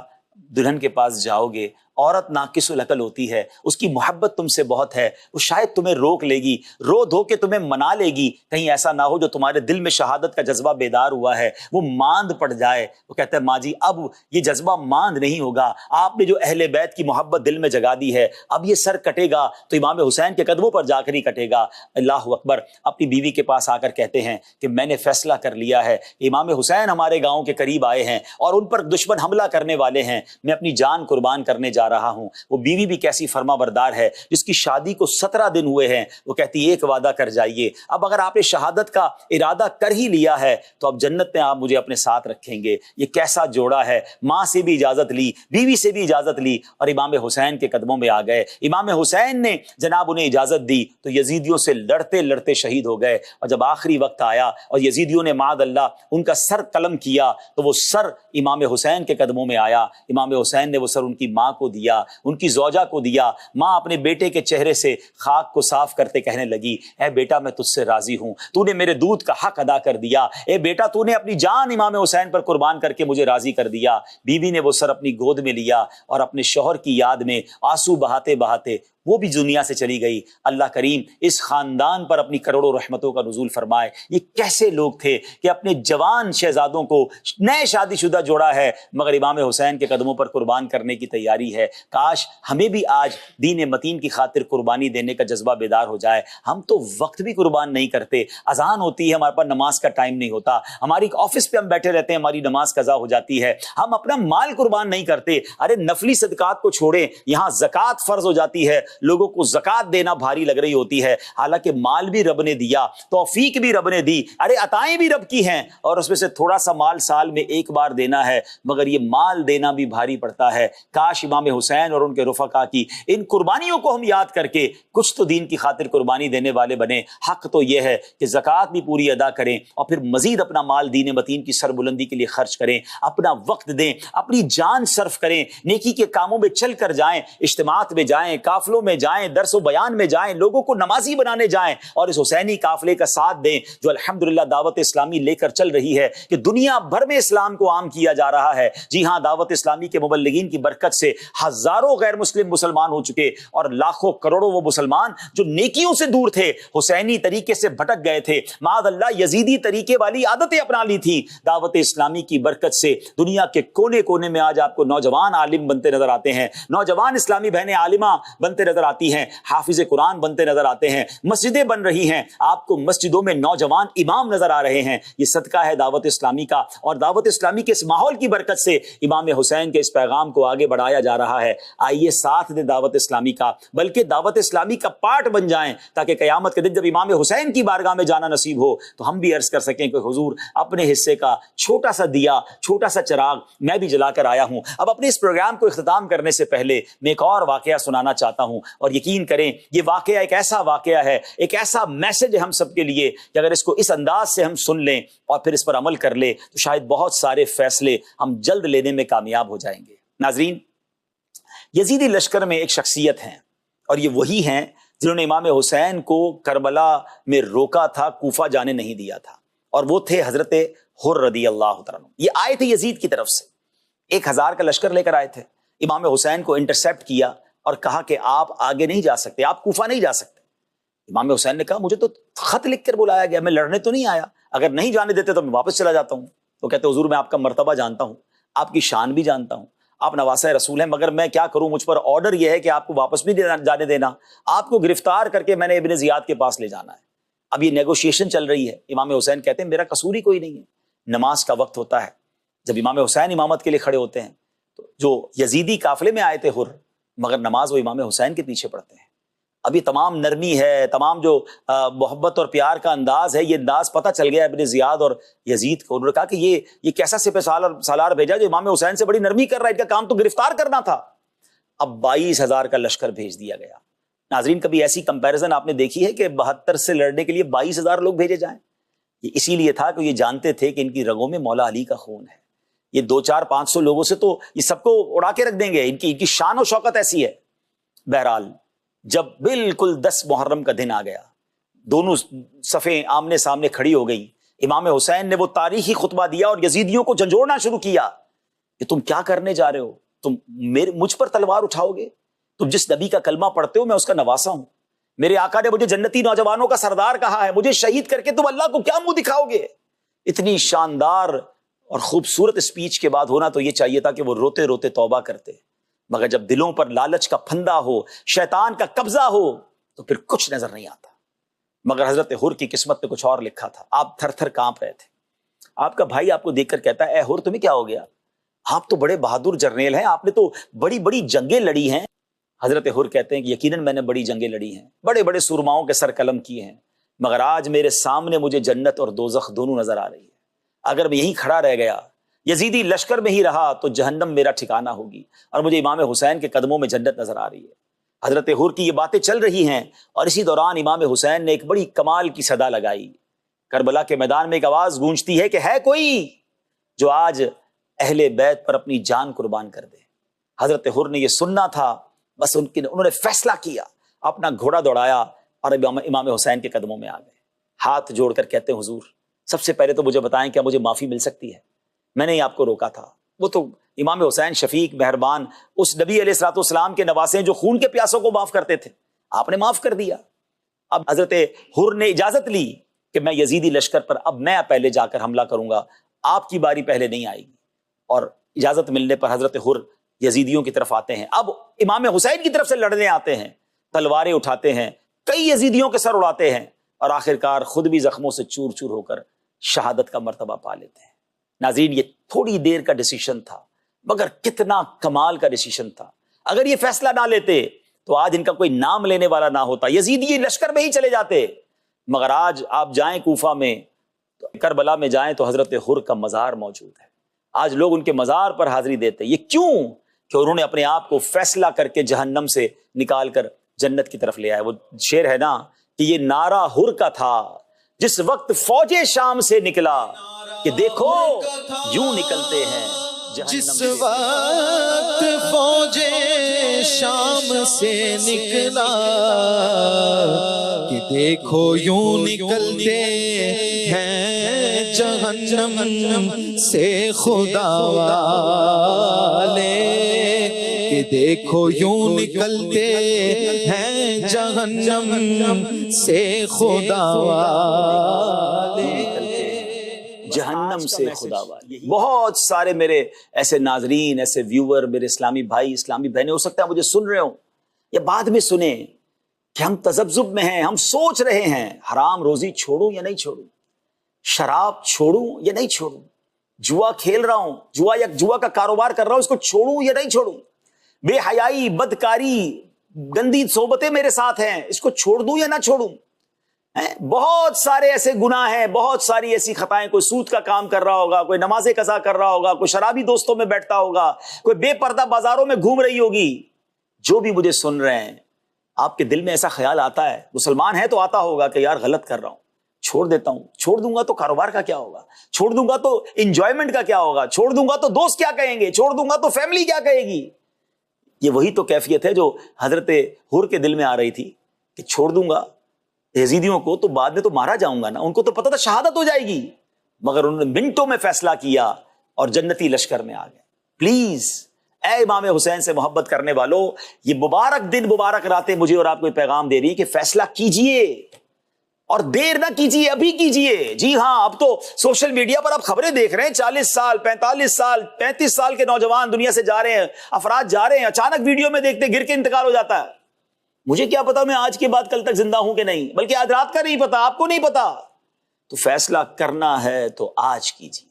دلہن کے پاس جاؤ گے, عورت ناقص العقل ہوتی ہے, اس کی محبت تم سے بہت ہے, وہ شاید تمہیں روک لے گی, رو دھو کے تمہیں منا لے گی, کہیں ایسا نہ ہو جو تمہارے دل میں شہادت کا جذبہ بیدار ہوا ہے وہ ماند پڑ جائے. وہ کہتا ہے, ماں جی اب یہ جذبہ ماند نہیں ہوگا, آپ نے جو اہل بیت کی محبت دل میں جگا دی ہے, اب یہ سر کٹے گا تو امام حسین کے قدموں پر جا کر ہی کٹے گا. اللہ اکبر. اپنی بیوی کے پاس آ کر کہتے ہیں کہ میں نے فیصلہ کر لیا ہے, امام حسین ہمارے گاؤں کے قریب آئے ہیں اور ان پر دشمن حملہ کرنے والے ہیں, میں اپنی جان قربان کرنے جا رہا ہوں. وہ بیوی بھی کیسی فرما بردار ہے, جس کی شادی کو 17 دن ہوئے ہیں. وہ کہتی, ایک وعدہ کر جائیے, اب اگر آپ نے شہادت کا ارادہ کر ہی لیا ہے تو اب جنت میں آپ مجھے اپنے ساتھ رکھیں گے. یہ کیسا جوڑا ہے, ماں سے بھی اجازت لی, بیوی سے بھی اجازت لی اور امام حسین کے قدموں میں آ گئے. امام حسین نے جناب انہیں اجازت دی تو یزیدیوں سے لڑتے لڑتے شہید ہو گئے. اور جب آخری وقت آیا اور یزیدیوں نے معاذ اللہ ان کا سر قلم کیا تو وہ سر امام حسین کے قدموں میں آیا. امام حسین نے وہ سر ان کی ماں کو دیا, ان کی زوجہ کو دیا. ماں اپنے بیٹے کے چہرے سے خاک کو صاف کرتے کہنے لگی, اے بیٹا میں تجھ سے راضی ہوں, تو نے میرے دودھ کا حق ادا کر دیا. اے بیٹا تو نے اپنی جان امام حسین پر قربان کر کے مجھے راضی کر دیا. بیوی نے وہ سر اپنی گود میں لیا اور اپنے شوہر کی یاد میں آنسو بہاتے بہاتے وہ بھی دنیا سے چلی گئی. اللہ کریم اس خاندان پر اپنی کروڑوں رحمتوں کا نزول فرمائے. یہ کیسے لوگ تھے کہ اپنے جوان شہزادوں کو, نئے شادی شدہ جوڑا ہے مگر امام حسین کے قدموں پر قربان کرنے کی تیاری ہے. کاش ہمیں بھی آج دین متین کی خاطر قربانی دینے کا جذبہ بیدار ہو جائے. ہم تو وقت بھی قربان نہیں کرتے, اذان ہوتی ہے ہمارے پاس نماز کا ٹائم نہیں ہوتا, ہماری آفس پہ ہم بیٹھے رہتے ہیں ہماری نماز قضا ہو جاتی ہے, ہم اپنا مال قربان نہیں کرتے. ارے نفلی صدقات کو چھوڑیں, یہاں زکوٰۃ فرض ہو جاتی ہے, لوگوں کو زکوٰۃ دینا بھاری لگ رہی ہوتی ہے, حالانکہ مال بھی رب نے دیا, توفیق بھی رب نے دی, ارے عطائیں بھی رب کی ہیں اور اس میں سے تھوڑا سا مال سال میں ایک بار دینا ہے, مگر یہ مال دینا بھی بھاری پڑتا ہے. کاش امام حسین اور ان کے رفقا کی ان قربانیوں کو ہم یاد کر کے کچھ تو دین کی خاطر قربانی دینے والے بنے. حق تو یہ ہے کہ زکوٰۃ بھی پوری ادا کریں اور پھر مزید اپنا مال دین متین کی سربلندی کے لیے خرچ کریں, اپنا وقت دیں, اپنی جان صرف کریں, نیکی کے کاموں میں چل کر جائیں, اجتماعات میں جائیں, قافلوں میں جائیں, درس و بیان میں جائیں, لوگوں کو نمازی بنانے جائیں اور اس حسینی قافلے کا ساتھ دیں جو الحمدللہ دعوت اسلامی لے کر چل رہی ہے کہ دنیا بھر میں اسلام کو عام کیا جا رہا ہے. جی ہاں, دعوت اسلامی کے مبلغین کی برکت سے ہزاروں غیر مسلم مسلمان ہو چکے اور لاکھوں کروڑوں وہ مسلمان جو نیکیوں سے دور تھے, حسینی طریقے سے بھٹک گئے تھے, معاذ اللہ یزیدی طریقے والی عادتیں اپنا لی تھی. دعوت اسلامی کی برکت سے دنیا کے کونے کونے میں آج آپ کو نوجوان عالم بنتے نظر آتے ہیں, نوجوان اسلامی بہنیں عالمہ بنتے نظر آتی ہیں, حافظ قرآن بنتے نظر آتے ہیں, مسجدیں بن رہی ہیں, آپ کو مسجدوں میں نوجوان امام نظر آ رہے ہیں. یہ صدقہ ہے دعوت اسلامی کا, اور دعوت اسلامی کے اس ماحول کی برکت سے امام حسین کے اس پیغام کو آگے بڑھایا جا رہا ہے. آئیے ساتھ دیں دعوت اسلامی کا, بلکہ دعوت اسلامی کا پارٹ بن جائیں, تاکہ قیامت کے دن جب امام حسین کی بارگاہ میں جانا نصیب ہو تو ہم بھی عرض کر سکیں کہ حضور اپنے حصے کا چھوٹا سا دیا, چھوٹا سا چراغ میں بھی جلا کر آیا ہوں. اب اپنے اس پروگرام کو اختتام کرنے سے پہلے میں ایک اور واقعہ سنانا چاہتا ہوں, اور یقین کریں یہ واقعہ ایک ایسا واقعہ ہے, ایک ایسا میسج ہے ہم سب کے لیے کہ اگر اس کو اس انداز سے ہم سن لیں اور پھر اس پر عمل کر لیں تو شاید بہت سارے فیصلے ہم جلد لینے میں کامیاب ہو جائیں گے. ناظرین, یزیدی لشکر میں ایک شخصیت ہیں, اور یہ وہی ہیں جنہوں نے امام حسین کو کربلا میں روکا تھا, کوفہ جانے نہیں دیا تھا, اور وہ تھے حضرت حر رضی اللہ تعالیٰ عنہ. یہ آئے تھے یزید کی طرف سے, 1000 کا لشکر لے کر آئے تھے, امام حسین کو انٹرسیپٹ کیا اور کہا کہ آپ آگے نہیں جا سکتے, آپ کوفہ نہیں جا سکتے. امام حسین نے کہا مجھے تو خط لکھ کر بلایا گیا, میں لڑنے تو نہیں آیا, اگر نہیں جانے دیتے تو میں واپس چلا جاتا ہوں. تو کہتے حضور میں آپ کا مرتبہ جانتا ہوں, آپ کی شان بھی جانتا ہوں, آپ نواسہ رسول ہیں, مگر میں کیا کروں, مجھ پر آرڈر یہ ہے کہ آپ کو واپس بھی جانے دینا, آپ کو گرفتار کر کے میں نے ابن زیاد کے پاس لے جانا ہے. اب یہ نیگوشیشن چل رہی ہے. امام حسین کہتے ہیں میرا قصور ہی کوئی نہیں ہے, نماز کا وقت ہوتا ہے, جب امام حسین امامت کے لیے کھڑے ہوتے ہیں تو جو یزیدی قافلے میں آئے تھے حر, مگر نماز وہ امام حسین کے پیچھے پڑھتے ہیں. اب یہ تمام نرمی ہے, تمام جو محبت اور پیار کا انداز ہے, یہ انداز پتہ چل گیا ابن زیاد اور یزید کو. انہوں نے کہا کہ یہ کیسا سپہ سالار بھیجا جو امام حسین سے بڑی نرمی کر رہا ہے, ان کا کام تو گرفتار کرنا تھا. اب 22,000 کا لشکر بھیج دیا گیا. ناظرین, کبھی ایسی کمپیریزن آپ نے دیکھی ہے کہ 72 سے لڑنے کے لیے 22,000 لوگ بھیجے جائیں؟ یہ اسی لیے تھا کہ یہ جانتے تھے کہ ان کی رگوں میں مولا علی کا خون ہے. یہ 200-500 لوگوں سے تو یہ سب کو اڑا کے رکھ دیں گے, ان کی شان و شوکت ایسی ہے. بہرحال جب بالکل 10 محرم کا دن آ گیا, دونوں صفیں آمنے سامنے کھڑی ہو گئی, امام حسین نے وہ تاریخی خطبہ دیا اور یزیدیوں کو جھنجھوڑنا شروع کیا کہ تم کیا کرنے جا رہے ہو, تم مجھ پر تلوار اٹھاؤ گے, تم جس نبی کا کلمہ پڑھتے ہو میں اس کا نواسا ہوں, میرے آقا نے مجھے جنتی نوجوانوں کا سردار کہا ہے, مجھے شہید کر کے تم اللہ کو کیا منہ دکھاؤ گے. اتنی شاندار اور خوبصورت اسپیچ کے بعد ہونا تو یہ چاہیے تھا کہ وہ روتے روتے توبہ کرتے, مگر جب دلوں پر لالچ کا پھندا ہو, شیطان کا قبضہ ہو, تو پھر کچھ نظر نہیں آتا. مگر حضرت حر کی قسمت میں کچھ اور لکھا تھا. آپ تھر تھر کانپ رہے تھے. آپ کا بھائی آپ کو دیکھ کر کہتا ہے اے حر تمہیں کیا ہو گیا, آپ تو بڑے بہادر جرنیل ہیں, آپ نے تو بڑی بڑی جنگیں لڑی ہیں. حضرت حر کہتے ہیں کہ یقیناً میں نے بڑی جنگیں لڑی ہیں, بڑے بڑے سورماؤں کے سر قلم کیے ہیں, مگر آج میرے سامنے مجھے جنت اور دوزخ دونوں نظر آ رہی ہے. اگر میں یہیں کھڑا رہ گیا, یزیدی لشکر میں ہی رہا, تو جہنم میرا ٹھکانہ ہوگی, اور مجھے امام حسین کے قدموں میں جنت نظر آ رہی ہے. حضرت حر کی یہ باتیں چل رہی ہیں, اور اسی دوران امام حسین نے ایک بڑی کمال کی صدا لگائی. کربلا کے میدان میں ایک آواز گونجتی ہے کہ ہے کوئی جو آج اہل بیت پر اپنی جان قربان کر دے. حضرت حر نے یہ سننا تھا, بس انہوں نے فیصلہ کیا, اپنا گھوڑا دوڑایا اور امام حسین کے قدموں میں آ گئے. ہاتھ جوڑ کر کہتے ہیں حضور سب سے پہلے تو مجھے بتائیں کیا مجھے معافی مل سکتی ہے, میں نے ہی آپ کو روکا تھا. وہ تو امام حسین شفیق مہربان اس نبی علیہ الصلوۃ والسلام کے نواسے ہیں جو خون کے پیاسوں کو معاف کرتے تھے, آپ نے معاف کر دیا. اب حضرت حر نے اجازت لی کہ میں یزیدی لشکر پر اب میں پہلے جا کر حملہ کروں گا, آپ کی باری پہلے نہیں آئے گی. اور اجازت ملنے پر حضرت حر یزیدیوں کی طرف آتے ہیں. اب امام حسین کی طرف سے لڑنے آتے ہیں, تلواریں اٹھاتے ہیں, کئی یزیدیوں کے سر اڑاتے ہیں, اور آخرکار خود بھی زخموں سے چور چور ہو کر شہادت کا مرتبہ پا لیتے ہیں. ناظرین, یہ تھوڑی دیر کا ڈیسیشن تھا, مگر کتنا کمال کا ڈیسیشن تھا. اگر یہ فیصلہ نہ لیتے تو آج ان کا کوئی نام لینے والا نہ ہوتا, یزیدی لشکر میں ہی چلے جاتے. مگر آج آپ جائیں کوفہ میں, تو کربلا میں جائیں تو حضرت حر کا مزار موجود ہے. آج لوگ ان کے مزار پر حاضری دیتے. یہ کیوں؟ کہ انہوں نے اپنے آپ کو فیصلہ کر کے جہنم سے نکال کر جنت کی طرف لے آئے. وہ شعر ہے نا کہ یہ نعرہ حر کا تھا جس وقت فوج شام سے نکلا, کہ دیکھو یوں نکلتے ہیں جس وقت فوج شام سے نکلا, کہ دیکھو یوں نکلتے ہیں جہنم سے خدا والے, کہ دیکھو یوں نکلتے ہیں جہنم سے خدا والے, جہنم سے خدا والے. بہت سارے میرے ایسے ناظرین, ایسے ویور, میرے اسلامی بھائی اسلامی بہنیں ہو سکتا ہے مجھے سن رہے ہوں, یا بعد میں سنیں کہ ہم تذبذب میں ہیں, ہم سوچ رہے ہیں حرام روزی چھوڑوں یا نہیں چھوڑوں, شراب چھوڑوں یا نہیں چھوڑوں, جوا کھیل رہا ہوں, جوا کا کاروبار کر رہا ہوں, اس کو چھوڑوں یا نہیں چھوڑوں, بے حیائی, بدکاری, گندی صحبتیں میرے ساتھ ہیں, اس کو چھوڑ دوں یا نہ چھوڑوں. بہت سارے ایسے گناہ ہیں, بہت ساری ایسی خطائیں, کوئی سود کا کام کر رہا ہوگا, کوئی نماز قضا کر رہا ہوگا, کوئی شرابی دوستوں میں بیٹھتا ہوگا, کوئی بے پردہ بازاروں میں گھوم رہی ہوگی. جو بھی مجھے سن رہے ہیں, آپ کے دل میں ایسا خیال آتا ہے, مسلمان ہے تو آتا ہوگا کہ یار غلط کر رہا ہوں, چھوڑ دیتا ہوں, چھوڑ دوں گا تو کاروبار کا کیا ہوگا, چھوڑ دوں گا تو انجوائمنٹ کا کیا ہوگا, چھوڑ دوں گا تو دوست کیا کہیں گے, چھوڑ دوں گا تو فیملی کیا کہے گی. یہ وہی تو کیفیت ہے جو حضرت حر کے دل میں آ رہی تھی کہ چھوڑ دوں گا یزیدیوں کو تو بعد میں تو مارا جاؤں گا نا. ان کو تو پتہ تھا شہادت ہو جائے گی, مگر انہوں نے منٹوں میں فیصلہ کیا اور جنتی لشکر میں آ گئے. پلیز اے امام حسین سے محبت کرنے والوں, یہ مبارک دن, مبارک راتیں مجھے اور آپ کو پیغام دے رہی ہے کہ فیصلہ کیجئے اور دیر نہ کیجئے, ابھی کیجئے. جی ہاں, اب تو سوشل میڈیا پر آپ خبریں دیکھ رہے ہیں, 40 سال 45 سال 35 سال کے نوجوان دنیا سے جا رہے ہیں, افراد جا رہے ہیں, اچانک ویڈیو میں دیکھتے گر کے انتقال ہو جاتا ہے. مجھے کیا پتا میں آج کے بعد کل تک زندہ ہوں کہ نہیں, بلکہ آج رات کا نہیں پتا, آپ کو نہیں پتا. تو فیصلہ کرنا ہے تو آج کیجئے,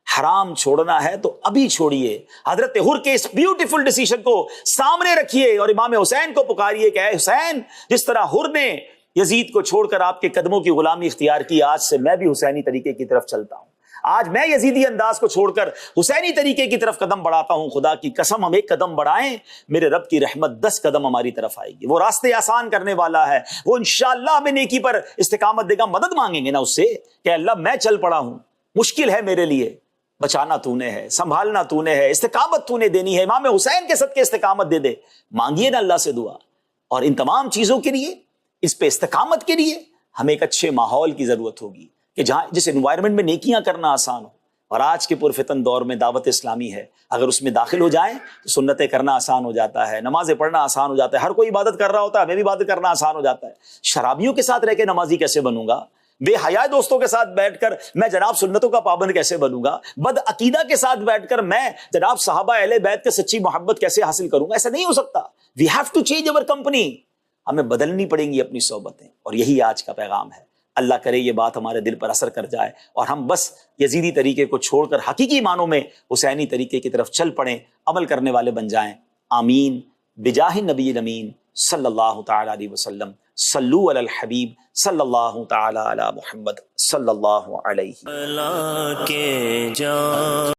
حرام چھوڑنا ہے تو ابھی چھوڑیے. حضرت حر کے اس بیوٹیفل ڈیسیژن کو سامنے رکھیے اور امام حسین کو پکاریے کہ اے حسین, جس طرح حر نے یزید کو چھوڑ کر آپ کے قدموں کی غلامی اختیار کی, آج سے میں بھی حسینی طریقے کی طرف چلتا ہوں. آج میں یزیدی انداز کو چھوڑ کر حسینی طریقے کی طرف قدم بڑھاتا ہوں. خدا کی قسم ہم ایک قدم بڑھائیں, میرے رب کی رحمت 10 قدم ہماری طرف آئے گی. وہ راستے آسان کرنے والا ہے, وہ انشاءاللہ ہمیں نیکی پر استقامت دے گا. مدد مانگیں گے نا اس سے کہ اللہ میں چل پڑا ہوں, مشکل ہے میرے لیے, بچانا تو نے ہے, سنبھالنا تو نے ہے, استقامت تو نے دینی ہے. امام حسین کے صدقے استقامت دے دے. مانگیے نا اللہ سے دعا. اور ان تمام چیزوں کے لیے, اس پہ استقامت کے لیے ہمیں ایک اچھے ماحول کی ضرورت ہوگی کہ جہاں جس انوائرمنٹ میں نیکیاں کرنا آسان ہو. اور آج کے پرفتن دور میں دعوت اسلامی ہے, اگر اس میں داخل ہو جائیں تو سنتیں کرنا آسان ہو جاتا ہے, نمازیں پڑھنا آسان ہو جاتا ہے, ہر کوئی عبادت کر رہا ہوتا ہے, ہمیں بھی عبادت کرنا آسان ہو جاتا ہے. شرابیوں کے ساتھ رہ کے نمازی کیسے بنوں گا, بے حیا دوستوں کے ساتھ بیٹھ کر میں جناب سنتوں کا پابند کیسے بنوں گا, بد عقیدہ کے ساتھ بیٹھ کر میں جناب صحابہ اہل بیت کے سچی محبت کیسے حاصل کروں گا. ایسا نہیں ہو سکتا. We have to change over company. ہمیں بدلنی پڑیں گی اپنی صحبتیں, اور یہی آج کا پیغام ہے. اللہ کرے یہ بات ہمارے دل پر اثر کر جائے اور ہم بس یزیدی طریقے کو چھوڑ کر حقیقی معنوں میں حسینی طریقے کی طرف چل پڑیں, عمل کرنے والے بن جائیں. آمین بجاہ نبی الامین صلی اللہ تعالی علیہ وسلم. صلو علی الحبیب صلی اللہ تعالی علی محمد صلی اللہ علیہ.